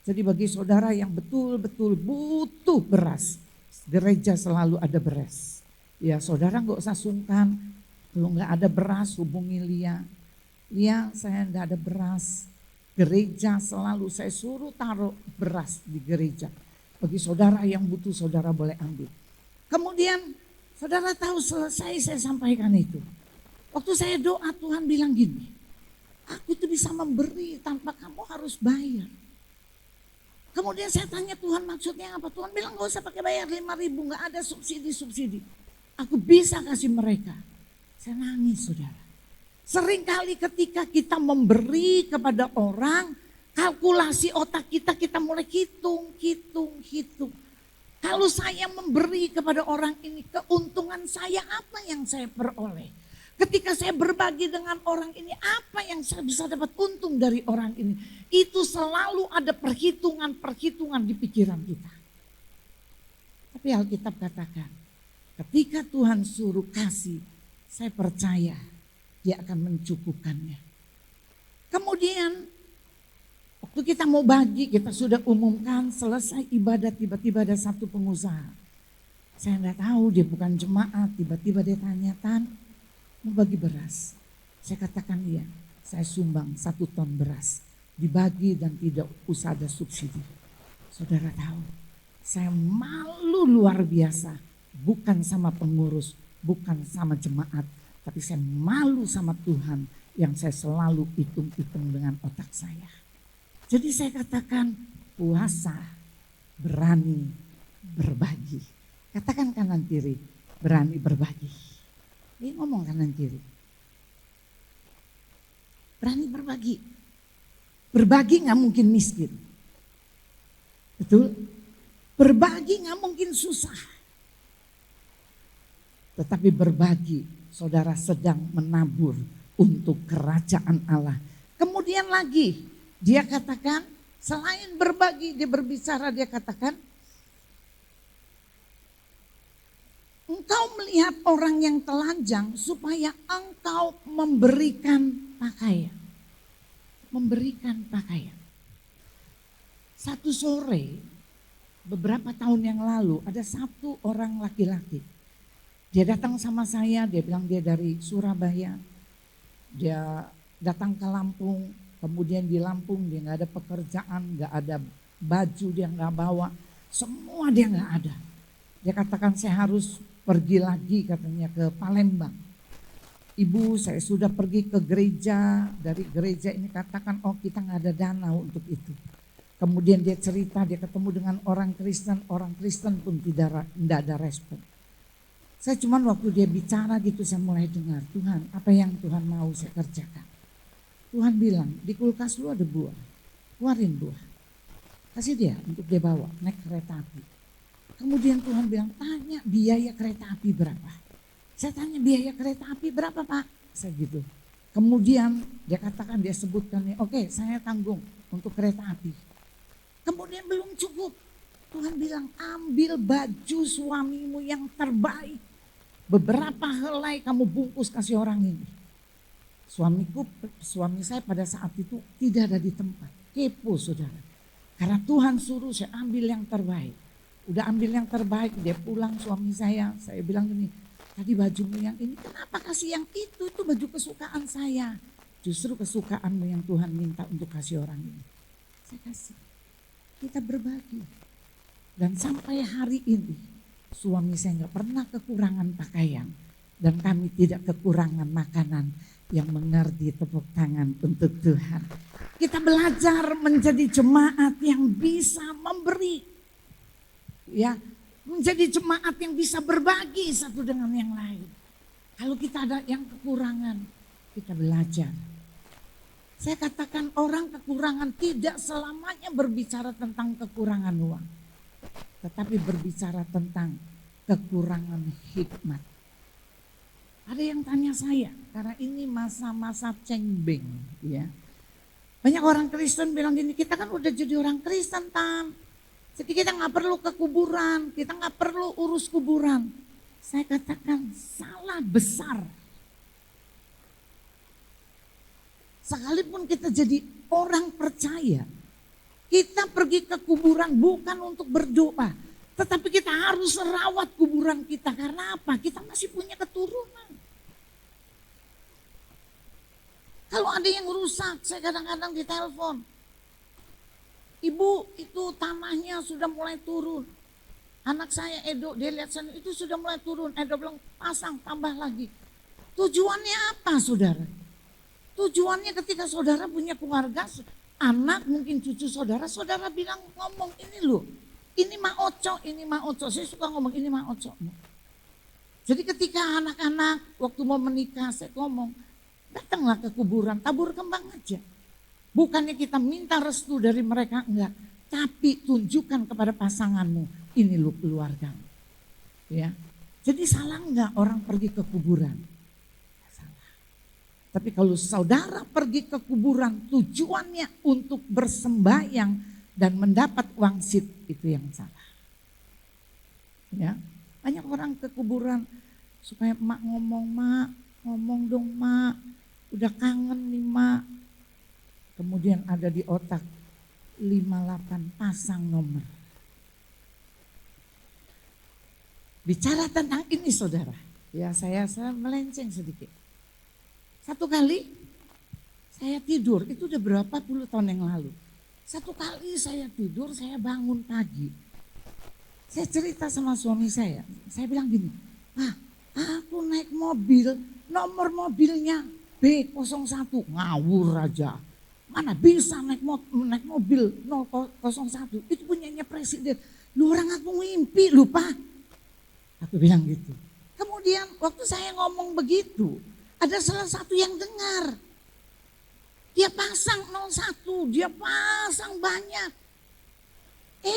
Jadi bagi saudara yang betul-betul butuh beras, gereja selalu ada beras. Ya saudara nggak usah sungkan, kalau nggak ada beras hubungi Lia. Lia, saya nggak ada beras. Gereja selalu saya suruh taruh beras di gereja. Bagi saudara yang butuh, saudara boleh ambil. Kemudian saudara tahu selesai saya sampaikan itu. Waktu saya doa Tuhan bilang gini, aku itu bisa memberi tanpa kamu harus bayar. Kemudian saya tanya Tuhan maksudnya apa? Tuhan bilang gak usah pakai bayar 5.000, gak ada subsidi-subsidi. Aku bisa kasih mereka. Saya nangis saudara. Seringkali ketika kita memberi kepada orang, kalkulasi otak kita mulai hitung. Kalau saya memberi kepada orang ini, keuntungan saya apa yang saya peroleh? Ketika saya berbagi dengan orang ini, apa yang saya bisa dapat untung dari orang ini? Itu selalu ada perhitungan di pikiran kita. Tapi Alkitab katakan, ketika Tuhan suruh kasih, saya percaya Dia akan mencukupkannya. Kemudian waktu kita mau bagi, kita sudah umumkan, selesai ibadah, tiba-tiba ada satu pengusaha. Saya enggak tahu, dia bukan jemaat, tiba-tiba dia tanya, Tan, mau bagi beras? Saya katakan iya, saya sumbang 1 ton beras. Dibagi dan tidak usah ada subsidi. Saudara tahu, saya malu luar biasa, bukan sama pengurus, bukan sama jemaat, tapi saya malu sama Tuhan yang saya selalu hitung-hitung dengan otak saya. Jadi saya katakan puasa berani berbagi. Katakan kanan kiri, berani berbagi. Dia ngomong kanan kiri. Berani berbagi. Berbagi gak mungkin miskin. Betul? Berbagi gak mungkin susah. Tetapi berbagi, saudara sedang menabur untuk kerajaan Allah. Kemudian lagi dia katakan selain berbagi, dia berbicara, dia katakan engkau melihat orang yang telanjang supaya engkau memberikan pakaian. Memberikan pakaian. Satu sore beberapa tahun yang lalu ada satu orang laki-laki. Dia datang sama saya, dia bilang dia dari Surabaya. Dia datang ke Lampung, kemudian di Lampung dia gak ada pekerjaan, gak ada baju dia gak bawa. Semua dia gak ada. Dia katakan saya harus pergi lagi katanya ke Palembang. Ibu, saya sudah pergi ke gereja, dari gereja ini katakan oh kita gak ada dana untuk itu. Kemudian dia cerita dia ketemu dengan orang Kristen pun tidak ada respon. Saya cuman waktu dia bicara gitu saya mulai dengar, Tuhan apa yang Tuhan mau saya kerjakan. Tuhan bilang di kulkas lu ada buah, keluarin buah. Kasih dia untuk dia bawa naik kereta api. Kemudian Tuhan bilang tanya biaya kereta api berapa. Saya tanya biaya kereta api berapa Pak? Saya gitu. Kemudian dia katakan, dia sebutkan nih, oke, saya tanggung untuk kereta api. Kemudian belum cukup. Tuhan bilang, ambil baju suamimu yang terbaik. Beberapa helai kamu bungkus kasih orang ini. Suami saya pada saat itu tidak ada di tempat. Kepo saudara. Karena Tuhan suruh saya ambil yang terbaik. Udah ambil yang terbaik, dia pulang suami saya bilang gini, tadi bajumu yang ini kenapa kasih yang itu baju kesukaan saya. Justru kesukaanmu yang Tuhan minta untuk kasih orang ini. Saya kasih, kita berbagi. Dan sampai hari ini suami saya gak pernah kekurangan pakaian. Dan kami tidak kekurangan makanan. Yang mengerti, tepuk tangan untuk Tuhan. Kita belajar menjadi jemaat yang bisa memberi. Ya, menjadi jemaat yang bisa berbagi satu dengan yang lain. Kalau kita ada yang kekurangan, kita belajar. Saya katakan orang kekurangan tidak selamanya berbicara tentang kekurangan uang. Tetapi berbicara tentang kekurangan hikmat. Ada yang tanya saya, karena ini masa-masa cengbeng. Ya. Banyak orang Kristen bilang gini, kita kan udah jadi orang Kristen Tan. Jadi kita gak perlu ke kuburan, kita gak perlu urus kuburan. Saya katakan salah besar. Sekalipun kita jadi orang percaya, kita pergi ke kuburan bukan untuk berdoa. Tetapi kita harus rawat kuburan kita, karena apa? Kita masih punya keturunan. Kalau ada yang rusak, saya kadang-kadang ditelepon. Ibu, itu tanahnya sudah mulai turun. Anak saya Edo, dia lihat sana itu sudah mulai turun. Edo bilang pasang, tambah lagi. Tujuannya apa saudara? Tujuannya ketika saudara punya keluarga, anak mungkin cucu saudara, saudara bilang ngomong ini loh. Ini Ma Oco, ini Ma Oco. Saya suka ngomong ini Ma Oco. Jadi ketika anak-anak waktu mau menikah saya ngomong, datanglah ke kuburan, tabur kembang aja. Bukannya kita minta restu dari mereka, enggak. Tapi tunjukkan kepada pasanganmu, ini lu keluargamu. Ya. Jadi salah enggak orang pergi ke kuburan? Salah. Tapi kalau saudara pergi ke kuburan tujuannya untuk bersembahyang dan mendapat wangsit, itu yang salah. Ya. Banyak orang ke kuburan supaya mak ngomong dong mak. Udah kangen nih mak. Kemudian ada di otak 58 pasang nomor. Bicara tentang ini saudara. Ya saya melenceng sedikit. Satu kali saya tidur, itu udah berapa puluh tahun yang lalu. Satu kali saya tidur, saya bangun pagi. Saya cerita sama suami saya bilang gini, aku naik mobil, nomor mobilnya B01, ngawur aja. Mana bisa naik mobil 001, itu punyanya presiden. Lu orang aku mimpi lupa. Aku bilang gitu. Kemudian waktu saya ngomong begitu, ada salah satu yang dengar. Dia pasang 01, dia pasang banyak.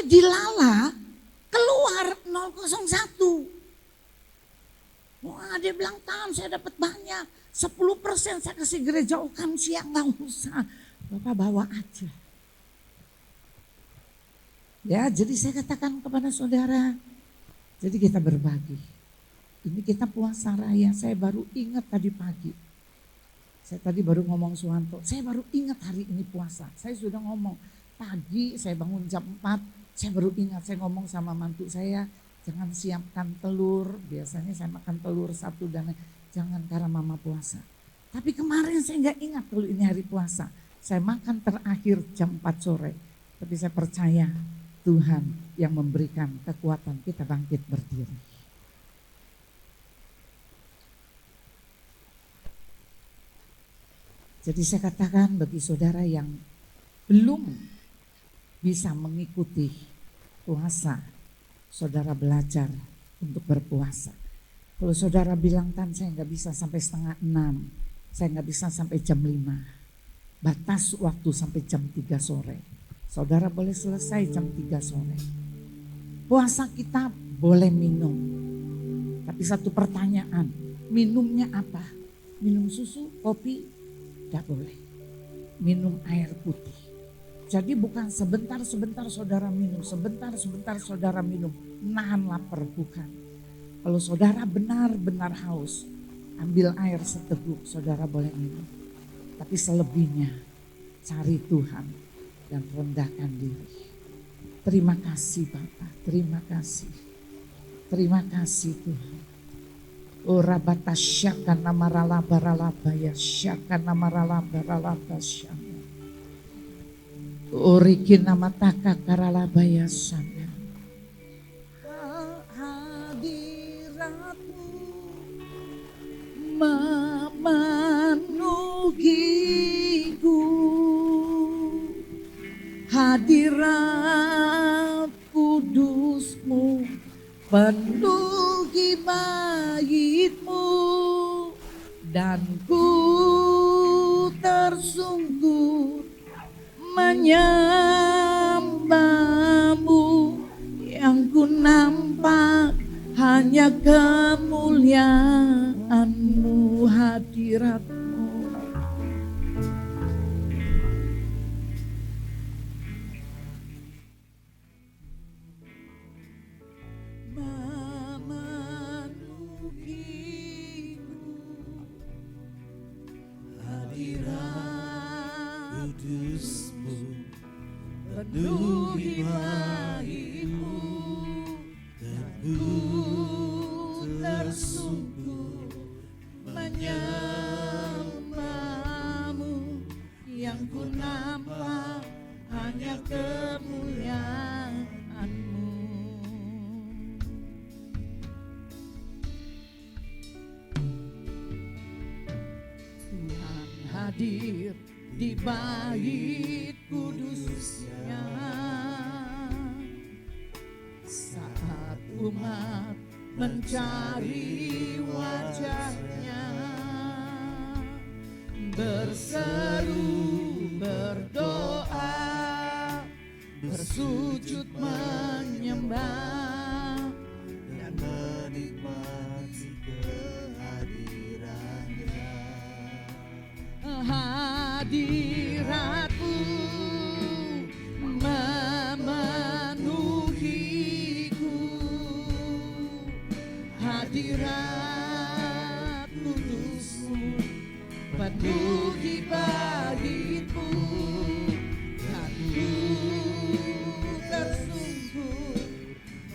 Dilala keluar 001. Wah dia bilang Tan saya dapat banyak. 10% saya kasih gereja Okan siang, gak usah. Bapak bawa aja. Ya jadi saya katakan kepada saudara. Jadi kita berbagi. Ini kita puasa raya, saya baru ingat tadi pagi. Saya tadi baru ngomong Suwanto, saya baru ingat hari ini puasa. Saya sudah ngomong, pagi saya bangun jam 4, saya baru ingat, saya ngomong sama mantu saya, jangan siapkan telur, biasanya saya makan telur satu dan jangan karena mama puasa. Tapi kemarin saya nggak ingat kalau ini hari puasa. Saya makan terakhir jam 4 sore. Tapi saya percaya Tuhan yang memberikan kekuatan kita bangkit berdiri. Jadi saya katakan bagi saudara yang belum bisa mengikuti puasa, saudara belajar untuk berpuasa. Kalau saudara bilang Tan saya nggak bisa sampai 5:30, saya nggak bisa sampai jam 5. Batas waktu sampai jam 3 sore. Saudara boleh selesai jam 3 sore. Puasa kita boleh minum. Tapi satu pertanyaan, minumnya apa? Minum susu, kopi, tidak boleh minum air putih. Jadi bukan sebentar-sebentar saudara minum, sebentar-sebentar saudara minum, nahan lapar, bukan. Kalau saudara benar-benar haus, ambil air seteguk, saudara boleh minum. Tapi selebihnya cari Tuhan dan rendahkan diri. Terima kasih Bapa, terima kasih. Terima kasih Tuhan. Ora batasyaka namaralaba ralaba ya syaka namaralaba ralaba syaka. Oriki namataka karalaba ya sana. Hadiratmu memenuhiku, hadirat kudusmu penuhi baitmu, dan ku tersungkur menyembahmu. Yang ku nampak hanya kemuliaanmu, hadiratmu. Kudusmu penuhi baitmu, dan ku tersungkur menyembahmu. Yang ku nampak hanya kemuliaanmu. Tuhan hadir di bait kudusnya saat umat mencari wajahnya, berseru, berdoa, bersujud menyembah, dan menikmati kehadirannya. Hadiratmu memenuhiku, hadirat kudusmu penuhi baitmu, dan ku tersungkur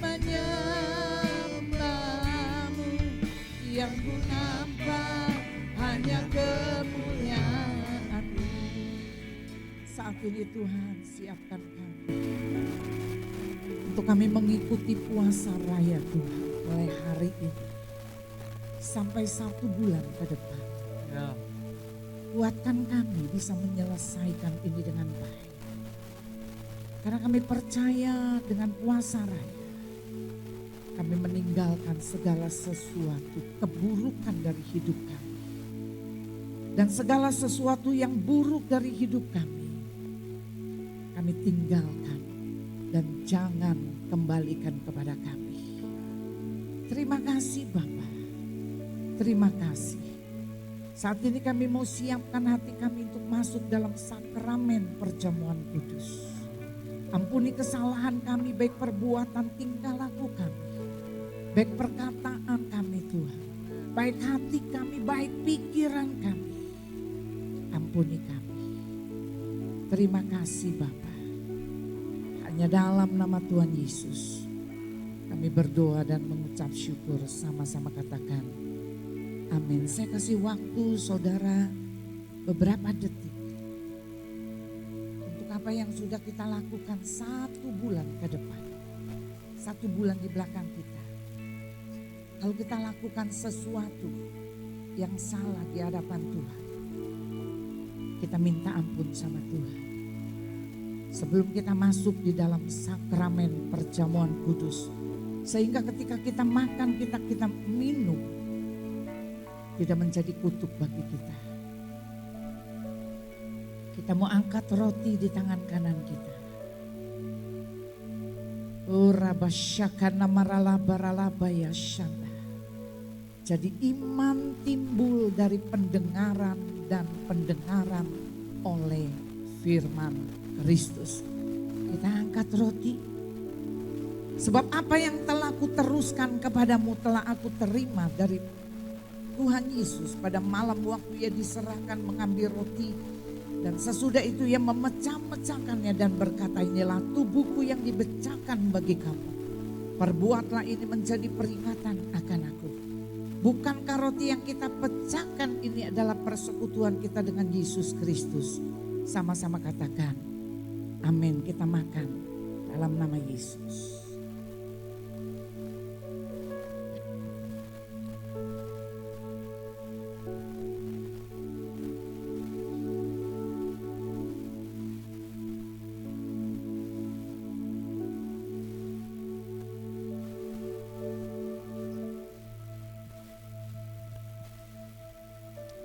menyembahmu. Yang ku nampak hanya kemuliaanmu. Saat ini Tuhan, siapkan kami untuk kami mengikuti puasa raya Tuhan mulai hari ini sampai 1 bulan ke depan. Ya. Kuatkan kami bisa menyelesaikan ini dengan baik. Karena kami percaya dengan puasa raya kami meninggalkan segala sesuatu keburukan dari hidup kami. Dan segala sesuatu yang buruk dari hidup kami tinggalkan dan jangan kembalikan kepada kami. Terima kasih Bapa, terima kasih. Saat ini kami mau siapkan hati kami untuk masuk dalam sakramen perjamuan kudus. Ampuni kesalahan kami, baik perbuatan tingkah laku kami, baik perkataan kami Tuhan, baik hati kami, baik pikiran kami. Ampuni kami. Terima kasih Bapa. Hanya dalam nama Tuhan Yesus kami berdoa dan mengucap syukur, sama-sama katakan amin. Saya kasih waktu saudara beberapa detik untuk apa yang sudah kita lakukan 1 bulan ke depan, 1 bulan di belakang kita. Kalau kita lakukan sesuatu yang salah di hadapan Tuhan, kita minta ampun sama Tuhan. Sebelum kita masuk di dalam sakramen perjamuan kudus, sehingga ketika kita makan, kita minum, tidak menjadi kutuk bagi kita. Kita mau angkat roti di tangan kanan kita. Jadi iman timbul dari pendengaran dan pendengaran oleh firman Kristus. Kita angkat roti. Sebab apa yang telah aku teruskan kepadamu telah aku terima dari Tuhan Yesus. Pada malam waktu ia diserahkan mengambil roti. Dan sesudah itu ia memecah-mecahkannya dan berkata, inilah tubuhku yang dipecahkan bagi kamu. Perbuatlah ini menjadi peringatan akan aku. Bukankah roti yang kita pecahkan ini adalah persekutuan kita dengan Yesus Kristus? Sama-sama katakan, amin. Kita makan dalam nama Yesus.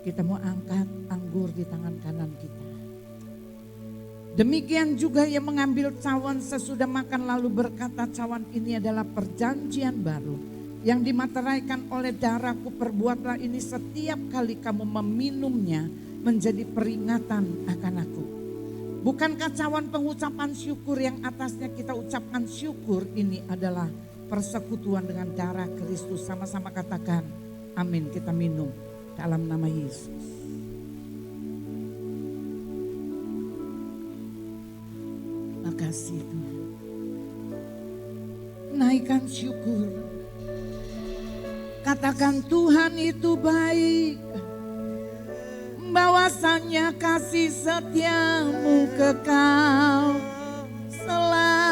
Kita mau angkat anggur di tangan kanan kita. Demikian juga ia mengambil cawan sesudah makan lalu berkata, cawan ini adalah perjanjian baru yang dimateraikan oleh darahku. Perbuatlah ini setiap kali kamu meminumnya menjadi peringatan akan aku. Bukankah cawan pengucapan syukur yang atasnya kita ucapkan syukur ini adalah persekutuan dengan darah Kristus? Sama-sama katakan amin. Kita minum dalam nama Yesus. Makasih Tuhan. Naikkan syukur. Katakan Tuhan itu baik. Bahwasanya kasih setiamu kekal selamanya.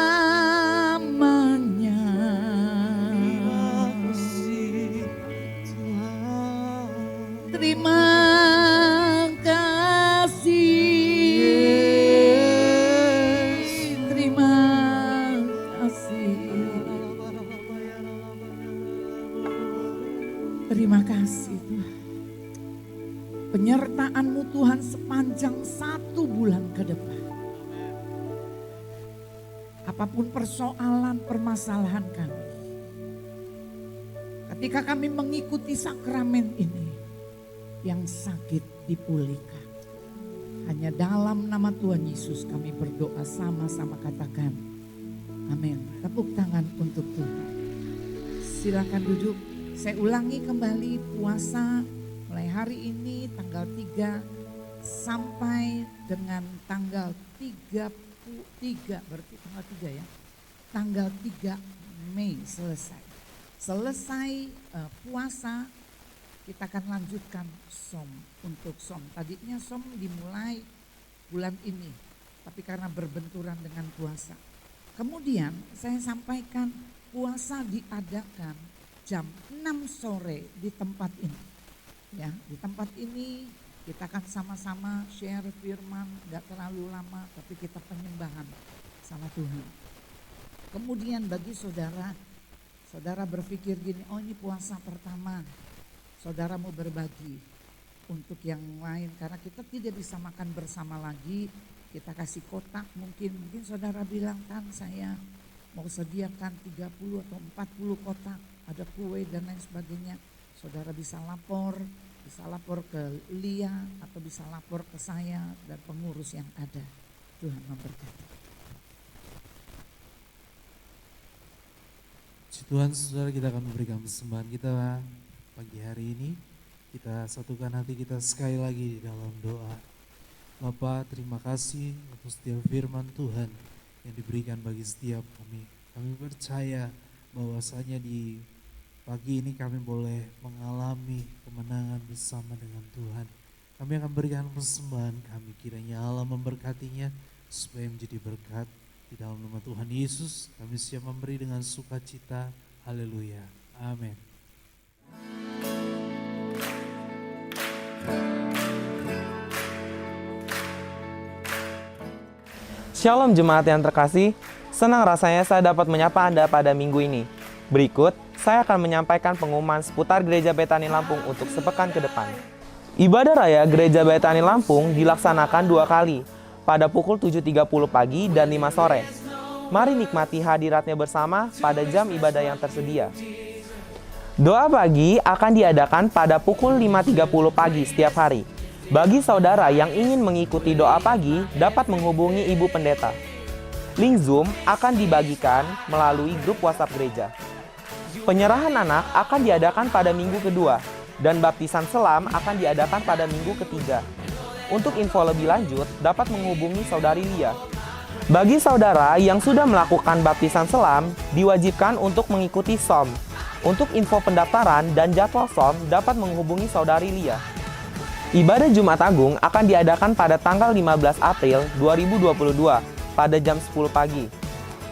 Terima kasih, terima kasih, terima kasih Tuhan. Penyertaan-Mu Tuhan sepanjang 1 bulan ke depan. Apapun persoalan, permasalahan kami, ketika kami mengikuti sakramen ini, yang sakit dipulihkan. Hanya dalam nama Tuhan Yesus kami berdoa, sama-sama katakan amin. Tepuk tangan untuk Tuhan. Silakan duduk. Saya ulangi kembali, puasa mulai hari ini tanggal 3 sampai dengan tanggal 33, berarti tanggal 3 ya. Tanggal 3 Mei selesai. Selesai puasa, kita akan lanjutkan som. Untuk som, tadinya som dimulai bulan ini, tapi karena berbenturan dengan puasa. Kemudian saya sampaikan puasa diadakan jam 6 sore di tempat ini. Ya, di tempat ini kita akan sama-sama share firman, gak terlalu lama, tapi kita penyembahan sama Tuhan. Kemudian bagi saudara berpikir gini, oh ini puasa pertama. Saudara mau berbagi untuk yang lain karena kita tidak bisa makan bersama lagi. Kita kasih kotak, mungkin saudara bilang kan saya mau sediakan 30 atau 40 kotak, ada kue dan lain sebagainya. Saudara bisa lapor ke Lia atau bisa lapor ke saya dan pengurus yang ada. Tuhan memberkati. Tuhan, saudara, kita akan memberikan persembahan kita pagi hari ini. Kita satukan hati kita sekali lagi di dalam doa. Bapa, terima kasih untuk setiap firman Tuhan yang diberikan bagi setiap kami. Kami percaya bahwasanya di pagi ini kami boleh mengalami kemenangan bersama dengan Tuhan. Kami akan berikan persembahan kami, kiranya Allah memberkatinya supaya menjadi berkat. Di dalam nama Tuhan Yesus kami siap memberi dengan sukacita. Haleluya. Amin. Shalom jemaat yang terkasih, senang rasanya saya dapat menyapa Anda pada minggu ini. Berikut, saya akan menyampaikan pengumuman seputar Gereja Betani Lampung untuk sepekan ke depan. Ibadah Raya Gereja Betani Lampung dilaksanakan 2 kali, pada pukul 7.30 pagi dan 5 sore. Mari nikmati hadiratnya bersama pada jam ibadah yang tersedia. Doa pagi akan diadakan pada pukul 5.30 pagi setiap hari. Bagi saudara yang ingin mengikuti doa pagi, dapat menghubungi Ibu Pendeta. Link Zoom akan dibagikan melalui grup WhatsApp gereja. Penyerahan anak akan diadakan pada minggu kedua, dan baptisan selam akan diadakan pada minggu ketiga. Untuk info lebih lanjut, dapat menghubungi Saudari Lia. Bagi saudara yang sudah melakukan baptisan selam, diwajibkan untuk mengikuti SOM. Untuk info pendaftaran dan jadwal SOM, dapat menghubungi Saudari Lia. Ibadah Jumat Agung akan diadakan pada tanggal 15 April 2022 pada jam 10 pagi.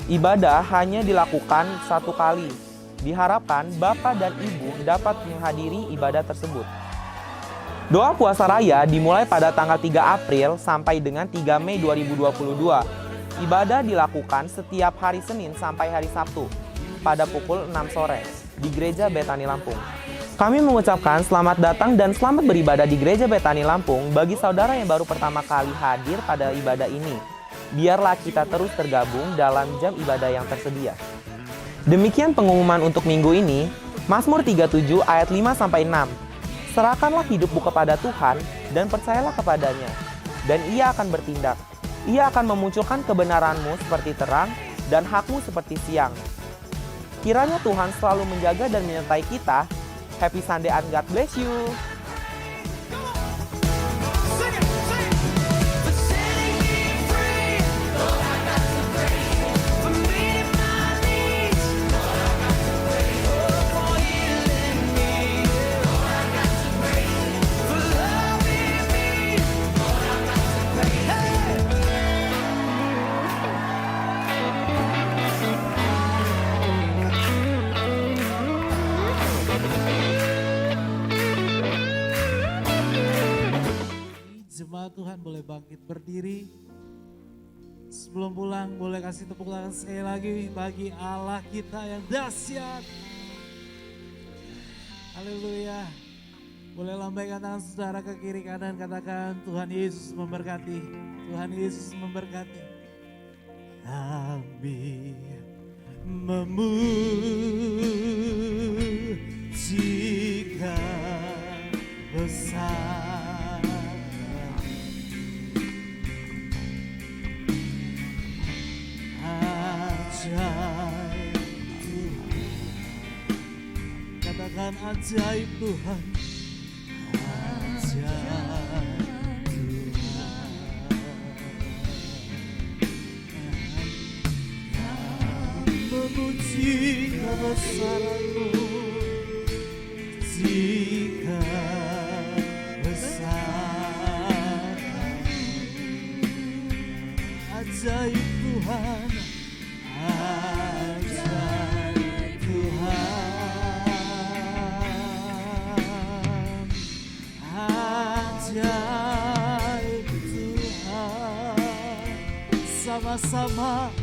Ibadah hanya dilakukan satu kali. Diharapkan Bapak dan Ibu dapat menghadiri ibadah tersebut. Doa puasa raya dimulai pada tanggal 3 April sampai dengan 3 Mei 2022. Ibadah dilakukan setiap hari Senin sampai hari Sabtu pada pukul 6 sore di Gereja Betani Lampung. Kami mengucapkan selamat datang dan selamat beribadah di Gereja Betani Lampung bagi saudara yang baru pertama kali hadir pada ibadah ini. Biarlah kita terus tergabung dalam jam ibadah yang tersedia. Demikian pengumuman untuk minggu ini, Mazmur 37 ayat 5-6. Serahkanlah hidupmu kepada Tuhan dan percayalah kepadanya, dan Ia akan bertindak. Ia akan memunculkan kebenaranmu seperti terang dan hakmu seperti siang. Kiranya Tuhan selalu menjaga dan menyertai kita. Happy Sunday and God bless you. Jemaat Tuhan boleh bangkit berdiri. Sebelum pulang boleh kasih tepuk tangan sekali lagi bagi Allah kita yang dahsyat. Haleluya. Boleh lambaikan tangan saudara ke kiri kanan, katakan Tuhan Yesus memberkati. Tuhan Yesus memberkati. Kami memuji Kau besar. Ajaib Tuhan, katakan ajaib Tuhan, ajaib Tuhan. Memuji kebesaran-Mu, jika besar, ajaib Tuhan. Ajaib Tuhan, ajaib Tuhan, sama-sama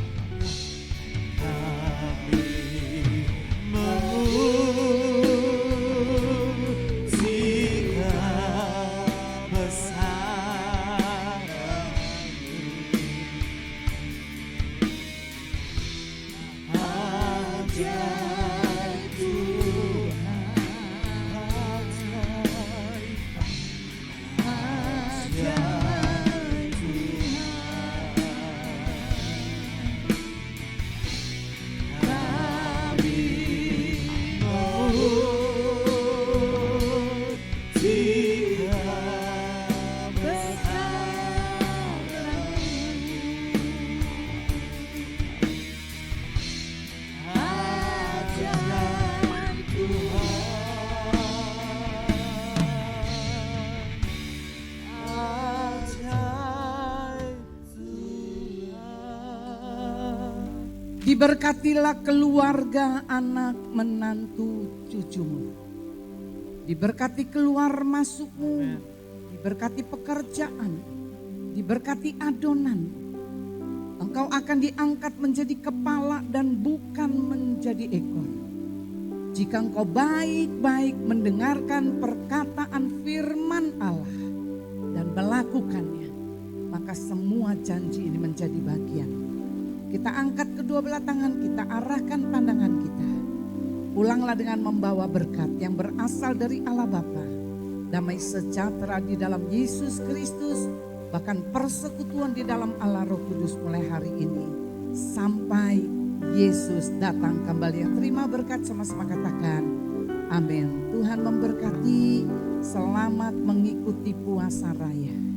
kami memuji kebesaran-Mu. Ajaib Tuhan, ajaib Tuhan, kami memuji Diberkatilah keluarga, anak, menantu, cucumu. Diberkati keluar masukmu, diberkati pekerjaan, diberkati adonan. Engkau akan diangkat menjadi kepala dan bukan menjadi ekor. Jika engkau baik-baik mendengarkan perkataan firman Allah dan melakukannya, maka semua janji ini menjadi bagian. Kita angkat kedua belah tangan kita, arahkan pandangan kita. Pulanglah dengan membawa berkat yang berasal dari Allah Bapa, damai sejahtera di dalam Yesus Kristus, bahkan persekutuan di dalam Allah Roh Kudus mulai hari ini sampai Yesus datang kembali. Yang terima berkat sama-sama katakan amin. Tuhan memberkati, selamat mengikuti puasa raya.